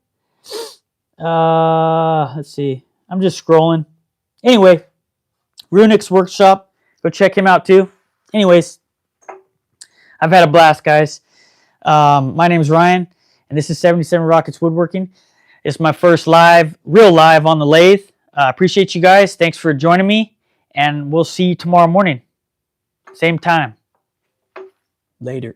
Let's see. I'm just scrolling. Anyway, Runick's Workshop. Go check him out too. Anyways, I've had a blast, guys. My name is Ryan, and this is 77 Rockets Woodworking. It's my first real live on the lathe. Appreciate you guys. Thanks for joining me, and we'll see you tomorrow morning. Same time. Later.